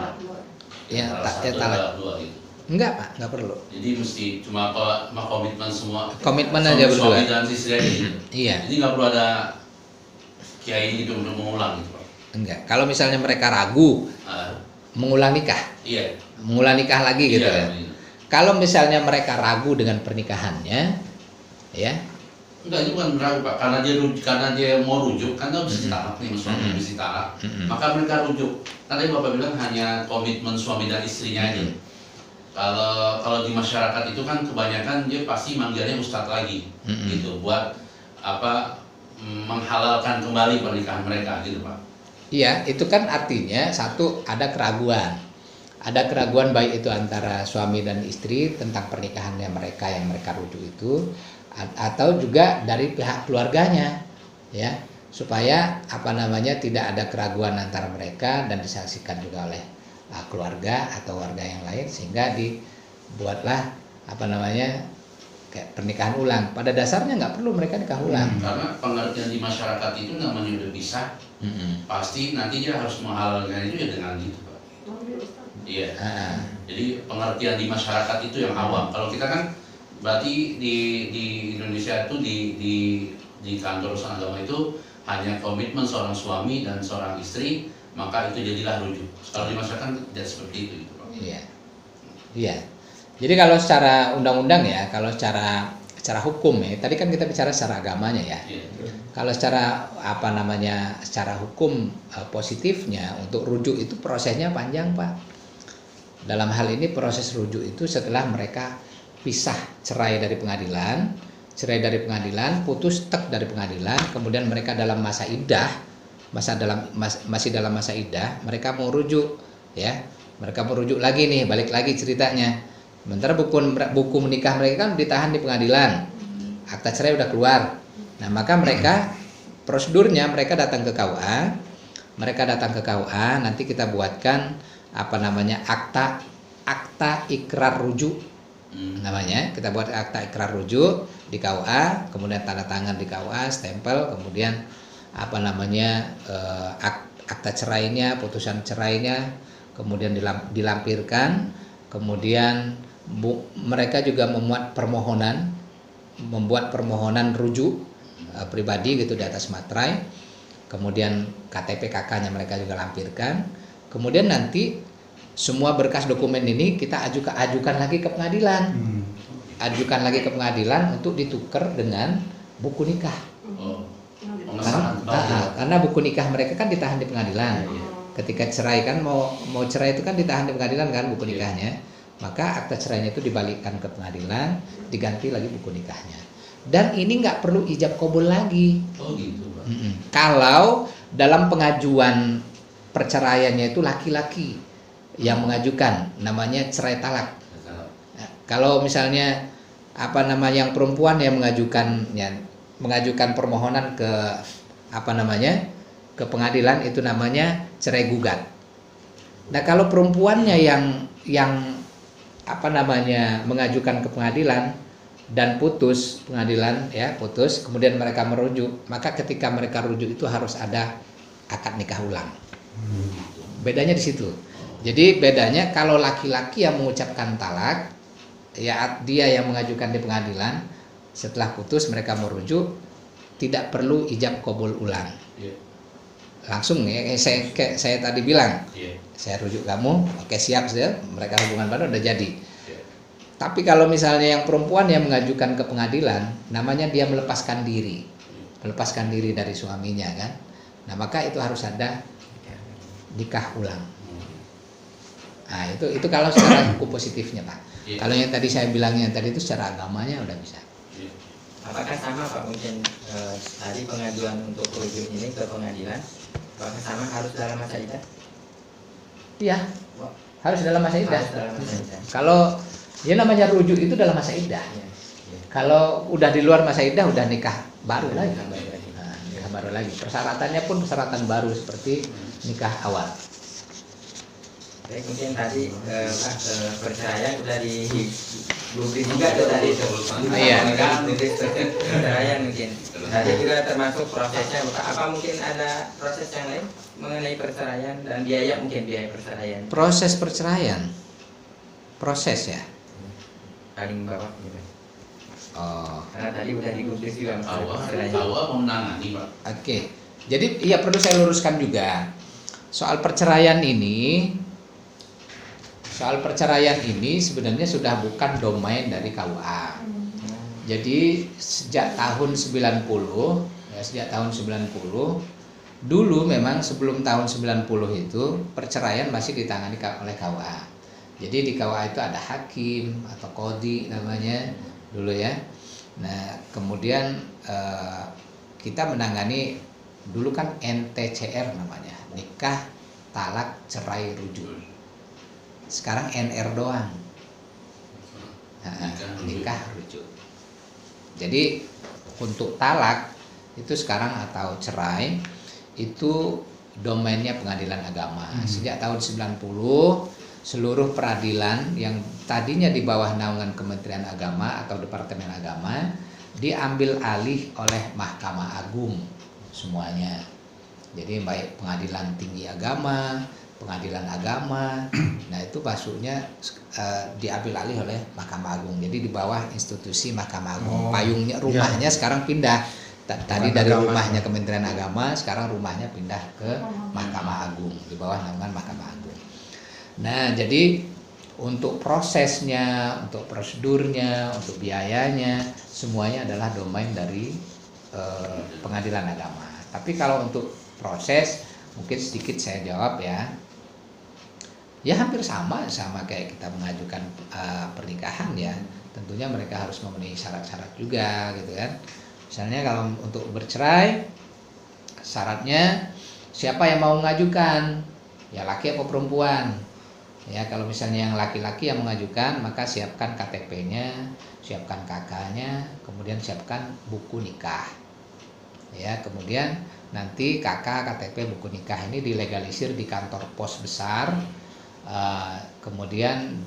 Ya, talak dua gitu. Enggak Pak, nggak perlu. Jadi mesti cuma komitmen semua. Komitmen aja berdua. Suami dan istri aja gitu. Iya. Jadi nggak perlu ada kiai gitu untuk mengulang gitu Pak. Enggak. Kalau misalnya mereka ragu mengulang nikah. Iya. Mengulang nikah lagi gitu Iya, kan. iya. Kalau misalnya mereka ragu dengan pernikahannya, ya. Enggak, itu bukan ragu Pak, karena dia mau rujuk, kan harus ditalak nih, suami harus ditalak. Maka mereka rujuk. Tadi Bapak bilang hanya komitmen suami dan istrinya aja. Kalau di masyarakat itu kan kebanyakan dia pasti manggilnya ustadz lagi, gitu, buat apa menghalalkan kembali pernikahan mereka, gitu Pak. Iya, itu kan artinya satu ada keraguan. Ada keraguan baik itu antara suami dan istri tentang pernikahannya mereka yang mereka rujuk itu, atau juga dari pihak keluarganya, ya, supaya apa namanya tidak ada keraguan antara mereka dan disaksikan juga oleh keluarga atau warga yang lain, sehingga dibuatlah apa namanya kayak pernikahan ulang. Pada dasarnya nggak perlu mereka nikah ulang. Karena pengertian di masyarakat itu namanya udah bisa, pasti nanti dia harus menghalalkan itu ya dengan gitu Pak. Iya. Jadi pengertian di masyarakat itu yang awam. Kalau kita kan berarti di Indonesia itu di kantor urusan agama itu hanya komitmen seorang suami dan seorang istri, maka itu jadilah rujuk. Kalau di masyarakat tidak seperti itu gitu Pak. Iya. Iya. Jadi kalau secara undang-undang ya, kalau secara hukum ya, tadi kan kita bicara secara agamanya ya. Kalau secara apa namanya, secara hukum positifnya untuk rujuk itu prosesnya panjang Pak. Dalam hal ini proses rujuk itu setelah mereka pisah cerai dari pengadilan, putus tek dari pengadilan, kemudian mereka dalam masa iddah, masih dalam masa iddah, mereka mau rujuk ya. Mereka mau rujuk lagi nih, balik lagi ceritanya. Sementara buku menikah mereka kan ditahan di pengadilan. Akta cerai udah keluar. Nah, maka mereka prosedurnya mereka datang ke KUA. Nanti kita buatkan apa namanya akta ikrar rujuk namanya. Kita buat akta ikrar rujuk di KUA, kemudian tanda tangan di KUA, stempel, kemudian apa namanya akta cerainya, putusan cerainya, kemudian dilampirkan, kemudian mereka juga membuat permohonan rujuk pribadi gitu di atas materai, kemudian KTP KK-nya mereka juga lampirkan, kemudian nanti semua berkas dokumen ini kita ajukan lagi ke pengadilan, untuk ditukar dengan buku nikah. Karena buku nikah mereka kan ditahan di pengadilan. Ketika cerai kan mau cerai itu kan ditahan di pengadilan kan buku nikahnya. Maka akta cerainya itu dibalikkan ke pengadilan, diganti lagi buku nikahnya. Dan ini nggak perlu ijab kabul lagi. Oh gitu Pak. Kalau dalam pengajuan perceraiannya itu laki-laki yang mengajukan, namanya cerai talak. Nah, kalau misalnya apa nama yang perempuan yang mengajukan permohonan ke apa namanya ke pengadilan, itu namanya cerai gugat. Nah, kalau perempuannya yang apa namanya mengajukan ke pengadilan dan putus pengadilan ya, putus, kemudian mereka merujuk, maka ketika mereka rujuk itu harus ada akad nikah ulang. Bedanya di situ. Jadi bedanya kalau laki-laki yang mengucapkan talak ya, dia yang mengajukan di pengadilan, setelah putus mereka merujuk, tidak perlu ijab kabul ulang. Langsung ya, saya tadi bilang, saya rujuk kamu, oke siap saja, mereka hubungan baru udah jadi. Tapi kalau misalnya yang perempuan yang mengajukan ke pengadilan, namanya dia melepaskan diri dari suaminya kan. Nah, maka itu harus ada nikah ulang. Nah, itu kalau secara hukum positifnya Pak. Kalau yang tadi saya bilang yang tadi itu secara agamanya udah bisa. Apakah sama Pak, mungkin tadi pengajuan untuk rujuk ini ke pengadilan, apakah sama harus dalam masa iddah? Iya. Harus dalam masa iddah. Harus dalam masa iddah. Kalau ya namanya rujuk itu dalam masa iddah. Kalau udah di luar masa iddah udah nikah baru lagi. Nah, nikah baru lagi. Persyaratannya pun persyaratan baru seperti nikah awal. Baik, mungkin tadi perceraian udah digubris juga tuh tadi tuh. Iya. Gubris perceraian mungkin. Tadi juga termasuk prosesnya. Apa mungkin ada proses yang lain mengenai perceraian dan biaya, mungkin biaya perceraian? Proses perceraian. Proses ya. Paling bawah gitu. Oh. Karena tadi udah digubris juga perceraian. Awal mau menangani, Pak. Oke. Jadi iya perlu saya luruskan juga. Soal perceraian ini sebenarnya sudah bukan domain dari KUA. Jadi sejak tahun 90 dulu memang sebelum tahun 90 itu perceraian masih ditangani oleh KUA. Jadi di KUA itu ada hakim atau qadhi namanya dulu ya. Nah, kemudian kita menangani dulu kan NTCR namanya, nikah, talak, cerai, rujuk. Sekarang NR doang. Nah, nikah, rujuk. Jadi untuk talak itu sekarang atau cerai itu domainnya pengadilan agama. Sejak tahun 90 seluruh peradilan yang tadinya di bawah naungan Kementerian Agama atau Departemen Agama diambil alih oleh Mahkamah Agung semuanya. Jadi baik pengadilan tinggi agama, pengadilan agama, nah itu masuknya diambil alih oleh Mahkamah Agung. Jadi di bawah institusi Mahkamah Agung. Payungnya, rumahnya sekarang pindah. Tadi dari rumahnya Kementerian Agama, sekarang rumahnya pindah ke Mahkamah Agung, di bawah naungan Mahkamah Agung. Nah, jadi untuk prosesnya, untuk prosedurnya, untuk biayanya, semuanya adalah domain dari pengadilan agama. Tapi kalau untuk proses, mungkin sedikit saya jawab ya. Ya hampir sama kayak kita mengajukan pernikahan ya. Tentunya mereka harus memenuhi syarat-syarat juga gitu kan. Misalnya kalau untuk bercerai, syaratnya siapa yang mau mengajukan? Ya laki apa perempuan? Ya kalau misalnya yang laki-laki yang mengajukan, maka siapkan KTP-nya, siapkan KK-nya, kemudian siapkan buku nikah. Ya, kemudian nanti KK, KTP, buku nikah ini dilegalisir di kantor pos besar. Kemudian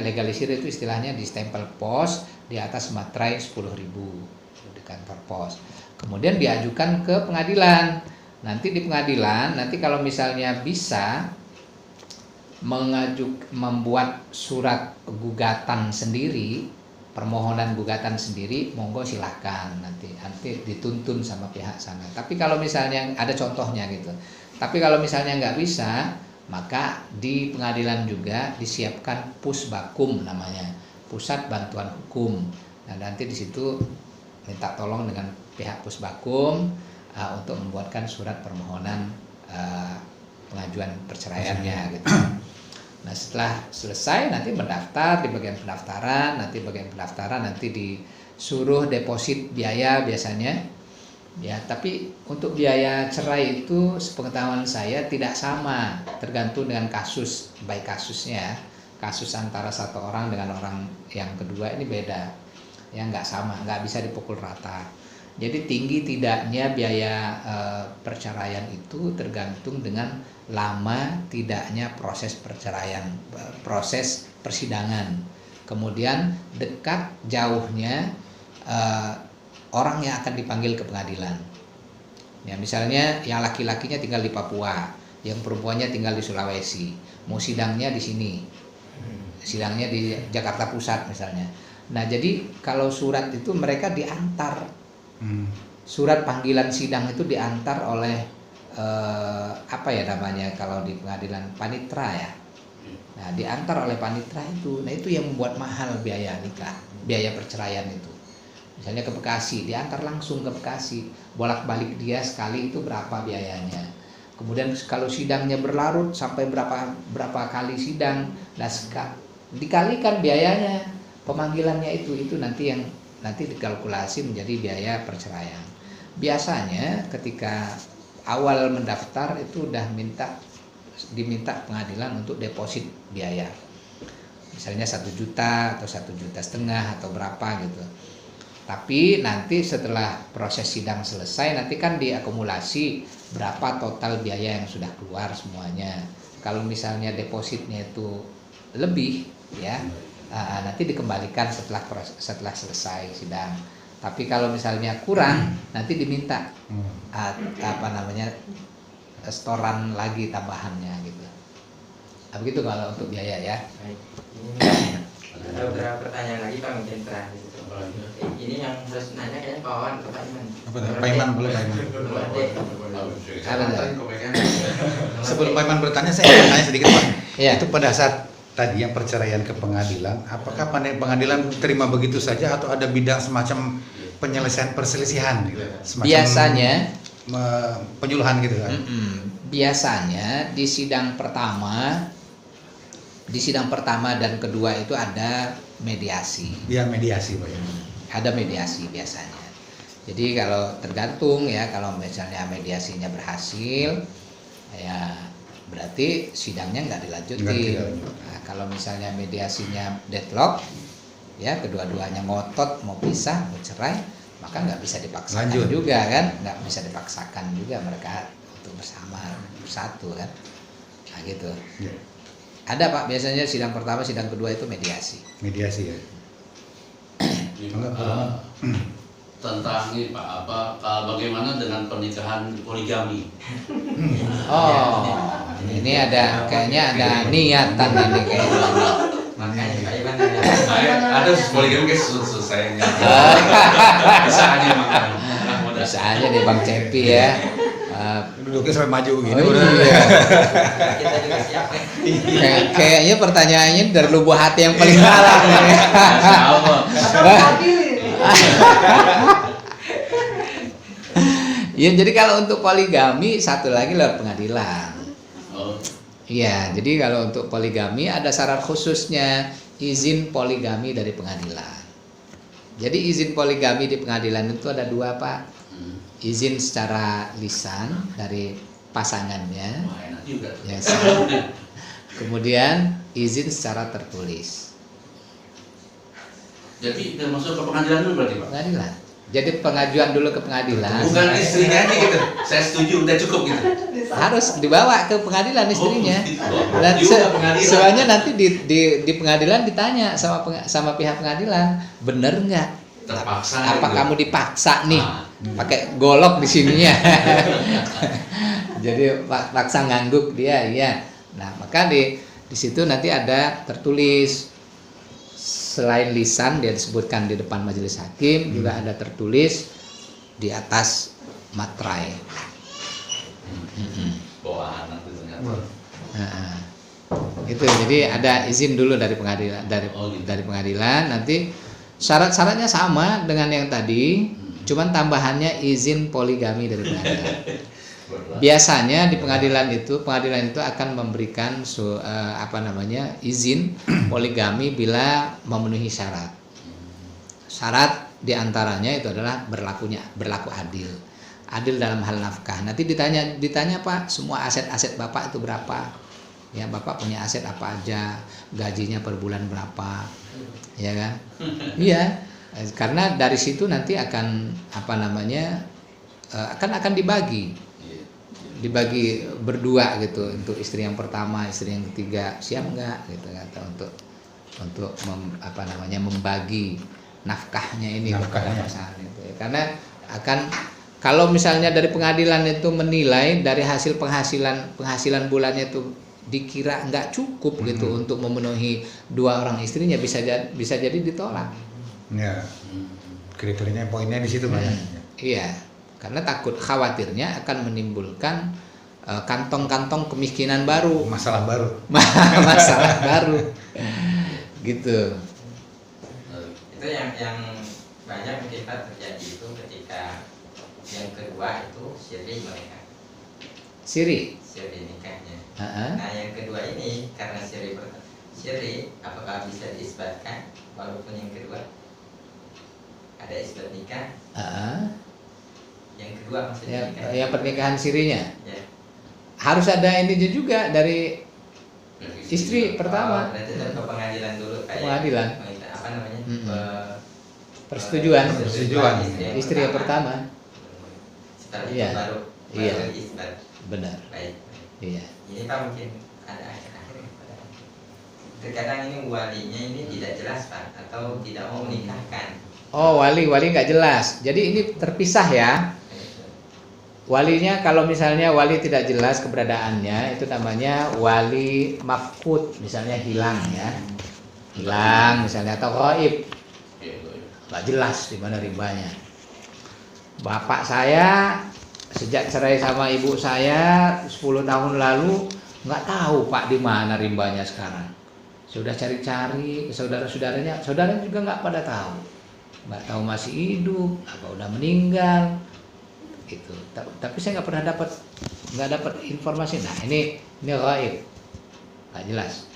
legalisir itu istilahnya di stempel pos di atas materai 10.000 di kantor pos. Kemudian diajukan ke pengadilan. Nanti di pengadilan, nanti kalau misalnya bisa membuat surat gugatan sendiri, permohonan gugatan sendiri, monggo silahkan nanti dituntun sama pihak sana. Tapi kalau misalnya ada contohnya gitu, tapi kalau misalnya nggak bisa, maka di pengadilan juga disiapkan pusbakum namanya, pusat bantuan hukum. Nah nanti di situ minta tolong dengan pihak pusbakum untuk membuatkan surat permohonan pengajuan perceraiannya gitu. Nah setelah selesai nanti mendaftar di bagian pendaftaran, nanti disuruh deposit biaya biasanya. Ya, tapi untuk biaya cerai itu sepengetahuan saya tidak sama, tergantung dengan kasus, baik kasusnya, kasus antara satu orang dengan orang yang kedua ini beda, ya nggak sama, nggak bisa dipukul rata. Jadi tinggi tidaknya biaya perceraian itu tergantung dengan lama tidaknya proses perceraian, proses persidangan. Kemudian dekat jauhnya orang yang akan dipanggil ke pengadilan. Ya, misalnya yang laki-lakinya tinggal di Papua, yang perempuannya tinggal di Sulawesi, mau sidangnya di sini, sidangnya di Jakarta Pusat misalnya. Nah jadi kalau surat itu mereka diantar, surat panggilan sidang itu diantar oleh apa ya namanya kalau di pengadilan, panitra ya. Nah diantar oleh panitra itu, nah itu yang membuat mahal biaya nikah, biaya perceraian itu. Misalnya ke Bekasi, diantar langsung ke Bekasi, bolak-balik dia sekali itu berapa biayanya. Kemudian kalau sidangnya berlarut sampai berapa kali sidang, nah dikalikan biayanya, pemanggilannya itu nanti dikalkulasi menjadi biaya perceraian. Biasanya ketika awal mendaftar itu udah minta diminta pengadilan untuk deposit biaya. Misalnya 1 juta atau 1,5 juta atau berapa gitu. Tapi nanti setelah proses sidang selesai nanti kan diakumulasi berapa total biaya yang sudah keluar semuanya. Kalau misalnya depositnya itu lebih ya nanti dikembalikan setelah selesai sidang. Tapi kalau misalnya kurang nanti diminta setoran lagi tambahannya gitu. Begitu kalau untuk biaya ya. Baik. Ini ada beberapa pertanyaan lagi Pak mungkin terakhir. Ini yang harus nanya kayaknya Pak Wawan ke Pak Iman. Pak Iman boleh Pak Iman. Sebelum Pak Iman bertanya saya mau tanya sedikit Pak. Ya. Itu pada saat tadi yang perceraian ke pengadilan, apakah pengadilan terima begitu saja atau ada bidang semacam penyelesaian perselisihan gitu? Semacam Biasanya penyuluhan gitu kan? Biasanya di sidang pertama dan kedua itu ada mediasi. Ya mediasi Pak ya. Ada mediasi biasanya. Jadi kalau tergantung ya, kalau misalnya mediasinya berhasil, ya berarti sidangnya nggak dilanjutin. Nah, kalau misalnya mediasinya deadlock, ya kedua-duanya ngotot mau pisah, mau cerai, maka nggak bisa dipaksakan juga kan, nggak bisa dipaksakan juga mereka untuk bersatu kan, nah gitu. Ya. Ada Pak, biasanya sidang pertama, sidang kedua itu mediasi. Mediasi ya. Tentang ini Pak, bagaimana dengan pernikahan poligami? Oh, ini kayaknya ada niatan ini kayaknya. Makanya Pak Iman Ada poligami kayak selesai. Bisa aja makan. Bisa aja nih Bang Cepi ya. Duduknya sampai maju gini. Iya. Kita juga siap Kayaknya pertanyaannya dari lubuk hati yang paling dalam nih. Ya jadi kalau untuk poligami satu lagi lewat pengadilan. Iya, jadi kalau untuk poligami ada syarat khususnya, izin poligami dari pengadilan. Jadi izin poligami di pengadilan itu ada 2 Pak. Izin secara lisan dari pasangannya, ya, kemudian izin secara tertulis. Jadi masuk ke pengadilan dulu berarti Pak? Pengadilan. Jadi pengajuan dulu ke pengadilan. Bukan istrinya aja gitu. Saya setuju udah cukup gitu. Harus dibawa ke pengadilan istrinya. Dan soalnya nanti di pengadilan ditanya sama pihak pengadilan, bener nggak? Terpaksa. Apa kamu dipaksa nih? Pakai golok di sininya. Jadi paksa ngangguk dia, iya. Nah, maka di situ nanti ada tertulis. Selain lisan dia disebutkan di depan majelis hakim, juga ada tertulis di atas materai. Bawa anak itu ternyata. Itu jadi ada izin dulu dari pengadilan, dari pengadilan. Nanti syarat-syaratnya sama dengan yang tadi, cuman tambahannya izin poligami dari pengadilan. Biasanya di pengadilan itu akan memberikan izin poligami bila memenuhi syarat. Syarat diantaranya itu adalah berlaku adil. Adil dalam hal nafkah. Nanti ditanya Pak, semua aset-aset Bapak itu berapa? Ya, Bapak punya aset apa aja? Gajinya per bulan berapa? Ya kan? Iya. Karena dari situ nanti akan akan dibagi berdua gitu, untuk istri yang pertama, istri yang ketiga, siap nggak gitu, atau untuk membagi nafkahnya ini kepada pasangan itu ya. Karena kalau misalnya dari pengadilan itu menilai dari hasil penghasilan bulannya itu dikira nggak cukup gitu untuk memenuhi 2 orang istrinya, bisa jadi ditolak. Ya, kriterianya poinnya di situ banyak. Iya, karena khawatirnya akan menimbulkan kantong-kantong kemiskinan baru, masalah baru, gitu. Itu yang banyak kita terjadi itu ketika yang kedua itu siri mereka. Siri nikahnya. Nah yang kedua ini karena siri apakah bisa diisbatkan walaupun yang kedua ada isbat nikah? Yang kedua maksudnya yang pernikahan sirinya? Ya. harus ada ini juga dari istri pertama. Berarti tetap ke pengadilan dulu kayak Pengadilan. apa namanya? Persetujuan istri yang pertama. Setelah itu Iya. baru Iya. isbat. Benar. Baik. Iya. Ini Pak mungkin ada akhir-akhir. Terkadang ini walinya ini tidak jelas Pak atau tidak mau menikahkan. Oh, wali nggak jelas. Jadi ini terpisah ya. Walinya kalau misalnya wali tidak jelas keberadaannya, itu namanya wali mafqud, misalnya hilang ya. Hilang misalnya, atau ghaib. Nggak jelas di mana rimbanya. Bapak saya sejak cerai sama ibu saya 10 tahun lalu nggak tahu Pak di mana rimbanya sekarang. Sudah cari-cari ke saudara-saudaranya juga nggak pada tahu. Nggak tahu masih hidup, apa udah meninggal. Gitu. Tapi saya nggak pernah dapat informasi. Nah ini ghaib, nggak jelas.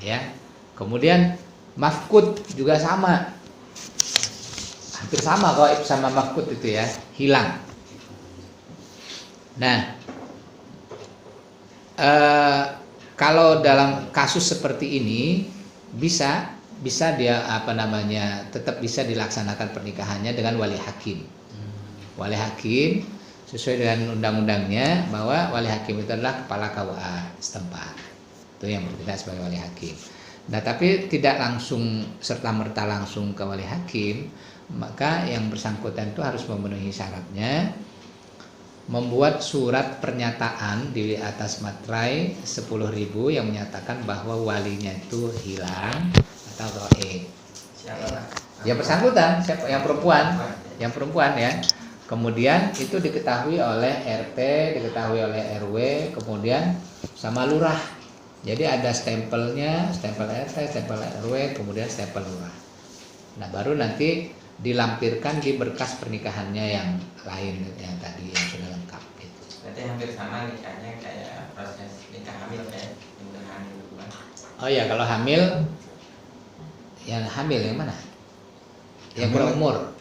Ya. Kemudian mafqud juga sama, hampir sama ghaib sama mafqud itu ya, hilang. Nah, kalau dalam kasus seperti ini bisa dia tetap bisa dilaksanakan pernikahannya dengan wali hakim. Wali hakim sesuai dengan undang-undangnya bahwa wali hakim itu adalah kepala KUA setempat. Itu yang bertindak sebagai wali hakim. Nah, tapi tidak langsung serta-merta langsung ke wali hakim, maka yang bersangkutan itu harus memenuhi syaratnya, membuat surat pernyataan di atas materai 10.000 yang menyatakan bahwa walinya itu hilang atau ghaib. Yang bersangkutan, siapa? Yang perempuan ya. Kemudian itu diketahui oleh RT, diketahui oleh RW, kemudian sama lurah. Jadi ada stempelnya, stempel RT, stempel RW, kemudian stempel lurah. Nah, baru nanti dilampirkan di berkas pernikahannya yang lain yang tadi yang sudah lengkap itu. Berarti hampir sama nikahnya kayak proses nikah hamil ya, hamil. Oh ya, kalau hamil yang mana? Yang berumur.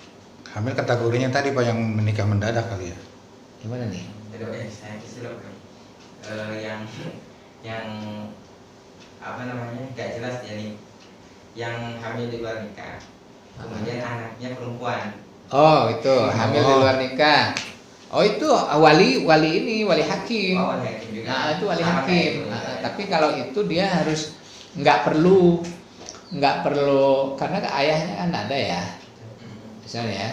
Hamil kategorinya tadi Pak yang menikah mendadak kali ya. Gimana nih? Saya kira yang apa namanya nggak jelas ya nih, yang hamil di luar nikah, kemudian anaknya perempuan. Oh itu hamil di luar nikah. Oh itu wali hakim. Oh, wali hakim juga. Nah itu wali hakim. Itu, nah, tapi kalau itu dia harus nggak perlu karena ayahnya kan ada ya. Misalnya ya,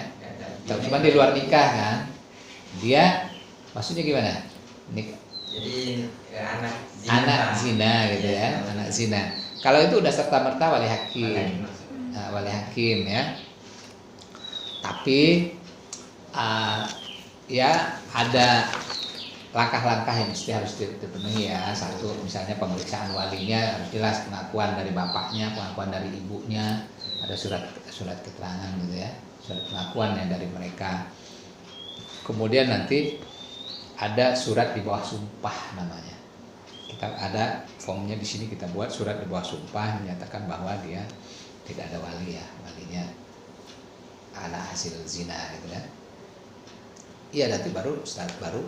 cuma di luar nikah kan, dia maksudnya gimana? Jadi anak zina gitu ya, anak zina. Kalau itu udah serta merta wali hakim, wali hakim ya. Tapi ya ada langkah-langkah yang mesti harus dipenuhi ya. Satu, misalnya pemeriksaan walinya harus jelas, pengakuan dari bapaknya, pengakuan dari ibunya, ada surat keterangan gitu ya. Surat pengakuan yang dari mereka. Kemudian nanti ada surat di bawah sumpah namanya. Kita ada formnya di sini, kita buat surat di bawah sumpah menyatakan bahwa dia tidak ada wali ya, walinya anak hasil zina gitu kan. Iya, nanti start baru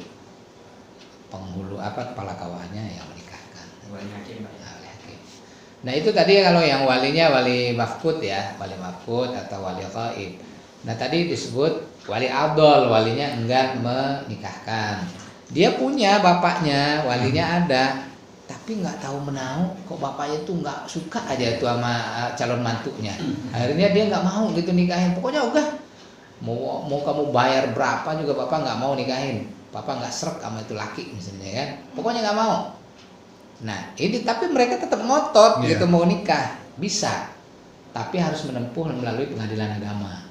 penghulu kepala KUA-nya yang menikahkan. Wali hakim. Nah itu tadi kalau yang walinya wali mafqud ya, wali mafqud atau wali ghaib. Nah tadi disebut wali abdol, walinya enggan menikahkan. Dia punya bapaknya, walinya ada, tapi nggak tahu menau kok bapaknya tuh nggak suka aja tuh sama calon mantunya. Akhirnya dia nggak mau gitu nikahin. Pokoknya udah mau kamu bayar berapa juga bapak nggak mau nikahin. Bapak nggak srek sama itu laki misalnya kan. Pokoknya nggak mau. Nah ini tapi mereka tetap ngotot gitu mau nikah, bisa, tapi harus menempuh melalui pengadilan agama.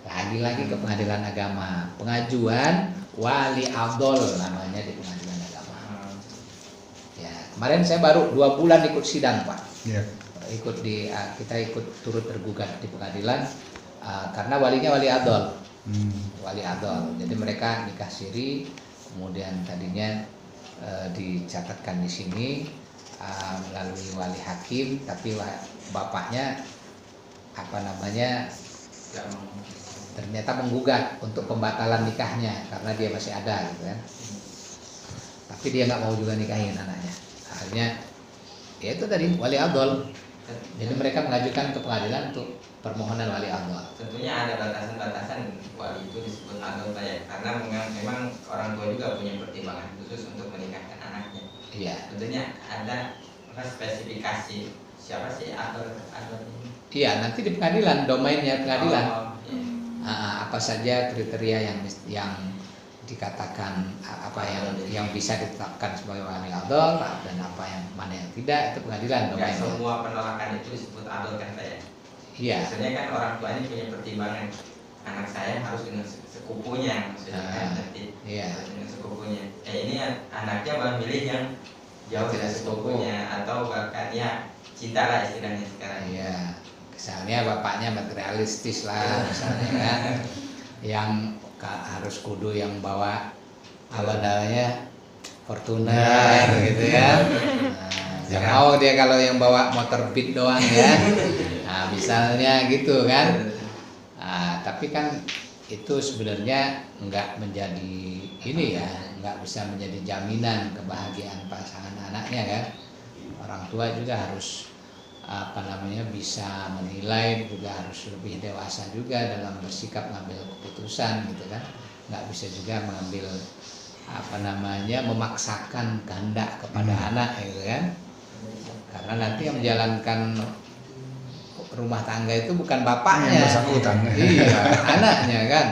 Lagi-lagi ke pengadilan agama, pengajuan wali abdol namanya di pengadilan agama. Ya kemarin saya baru 2 bulan ikut sidang Pak. Kita ikut turut tergugat di pengadilan karena walinya wali abdol. Wali abdol. Jadi mereka nikah siri, kemudian tadinya dicatatkan di sini melalui wali hakim, tapi bapaknya ternyata menggugat untuk pembatalan nikahnya karena dia masih ada gitu kan. tapi dia nggak mau juga nikahin anaknya. Akhirnya ya itu tadi wali adol. Jadi mereka mengajukan ke pengadilan untuk permohonan wali adol. Tentunya ada batasan-batasan wali itu disebut adol Pak ya, karena memang orang tua juga punya pertimbangan khusus untuk menikahkan anaknya. Iya. Tentunya ada spesifikasi siapa sih adol ini? Iya, nanti di pengadilan, domainnya pengadilan. Iya. Apa saja kriteria yang dikatakan apa yang bisa ditetapkan sebagai wali adol dan apa yang mana yang tidak, itu pengadilan Nggak domainnya. semua penolakan itu disebut adol kan Pak ya? Iya. Biasanya kan orang tua ini punya pertimbangan, anak saya harus dengan sepupunya, maksudnya kan nanti Iya. harus dengan sepupunya. Ini anaknya malah milih yang jauh dari sepupunya atau bahkan ya cinta lah istilahnya sekarang. Iya. Misalnya bapaknya materialistis lah misalnya kan, yang harus kudu yang bawa apa namanya Fortuner gitu kan. Nah, mau dia kalau yang bawa motor Beat doang ya. Nah, misalnya gitu kan. Nah, tapi kan itu sebenarnya nggak menjadi ini ya, nggak bisa menjadi jaminan kebahagiaan pasangan anaknya kan. Orang tua juga harus apa namanya bisa menilai, juga harus lebih dewasa juga dalam bersikap mengambil keputusan gitu kan. Nggak bisa juga mengambil apa namanya memaksakan kehendak kepada anak gitu kan. Karena nanti yang menjalankan rumah tangga itu bukan bapaknya, yang bersangkutan. Iya, anaknya kan.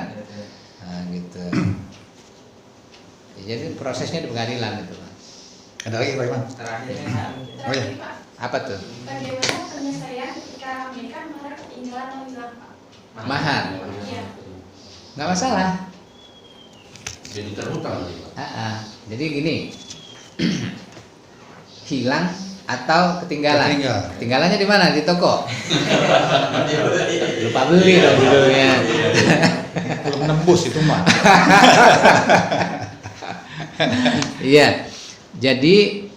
Nah, gitu. Ya, jadi prosesnya di pengadilan itu, Pak. Ada lagi Pak Iman? Terakhirnya Oh ya. Apa tuh? Bagaimana penyelesaian ketika menikah mahar ketinggalan atau hilang Pak? Mahar. Iya. Nggak masalah. Jadi terhutang lagi Pak. Jadi gini, hilang atau ketinggalan? Ketinggalannya di mana? Di toko. Lupa beli dong dulunya. Belum nembus itu mah. Iya. Jadi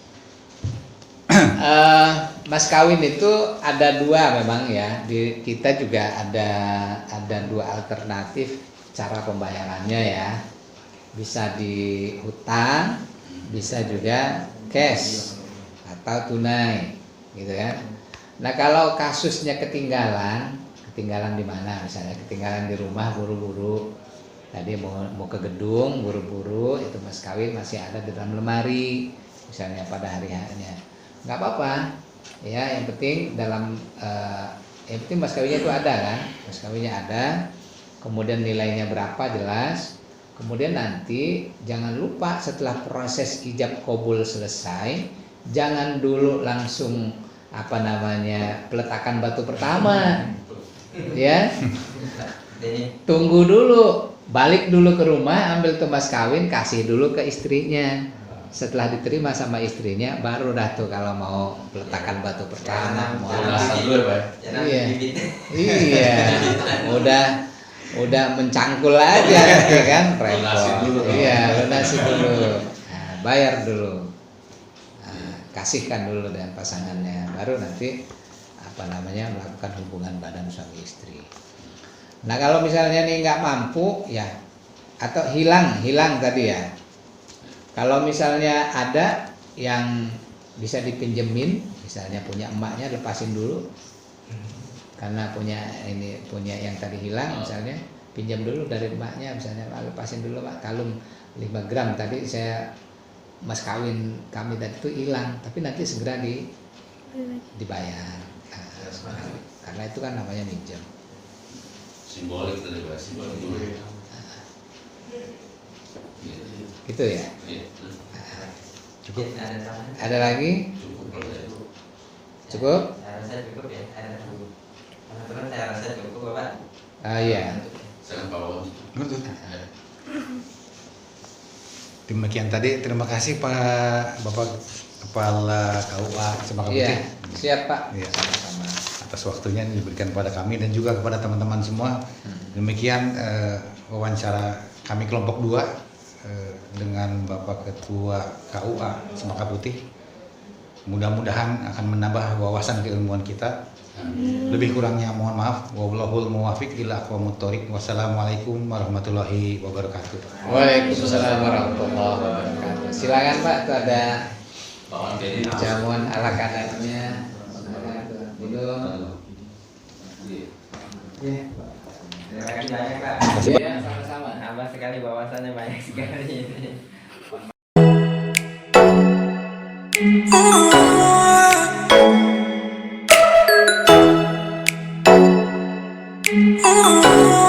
mas kawin itu ada dua memang ya. Di kita juga ada dua alternatif cara pembayarannya ya. Bisa di hutang, bisa juga cash atau tunai, gitu kan. Nah kalau kasusnya ketinggalan di mana? Misalnya ketinggalan di rumah buru-buru, tadi mau ke gedung buru-buru, itu mas kawin masih ada di dalam lemari, misalnya pada hari hanya, nggak apa-apa, ya yang penting yang penting mas kawinnya itu ada kan, mas kawinnya ada, kemudian nilainya berapa jelas. Kemudian nanti jangan lupa setelah proses ijab kabul selesai, jangan dulu langsung apa namanya peletakan batu pertama, ya. Tunggu dulu, balik dulu ke rumah, ambil tuh mas kawin, kasih dulu ke istrinya. Setelah diterima sama istrinya, baru dah tuh kalau mau peletakan batu pertama, mau iya, udah mencangkul aja ya kan, repot. Iya, lunasi dulu, nah, bayar dulu, kasihkan dulu dengan pasangannya, baru nanti apa namanya melakukan hubungan badan suami istri. Nah kalau misalnya nih nggak mampu ya, atau hilang tadi ya, kalau misalnya ada yang bisa dipinjemin, misalnya punya emaknya lepasin dulu, karena punya yang tadi hilang, misalnya pinjam dulu dari emaknya, misalnya lepasin dulu Pak, kalung 5 gram tadi saya mas kawin kami tadi itu hilang, tapi nanti segera dibayar. Nah, karena itu kan namanya minjem. Simbolik tadi Pak, simbolik. Gitu ya. Cukup. Ada lagi? Cukup? Saya rasa cukup ya. Teman-teman saya rasa cukup Bapak. Iya. Demikian tadi, terima kasih Pak Bapak Kepala KUA Cempaka Putih. Iya, siap Pak. Iya. Atas waktunya yang diberikan kepada kami dan juga kepada teman-teman semua. Demikian wawancara kami kelompok 2 dengan Bapak Ketua KUA Cempaka Putih. mudah-mudahan akan menambah wawasan keilmuan kita. Lebih kurangnya mohon maaf. Wallahul muwaffiq ila aqwamut thoriq. Wassalamualaikum warahmatullahi wabarakatuh. Waalaikumsalam warahmatullahi wabarakatuh. Silakan Pak, itu ada jamuan ala kadarnya. Dulu. Terima kasih banyak Pak. Iya, sama-sama. Nambah sekali wawasannya banyak sekali. Oh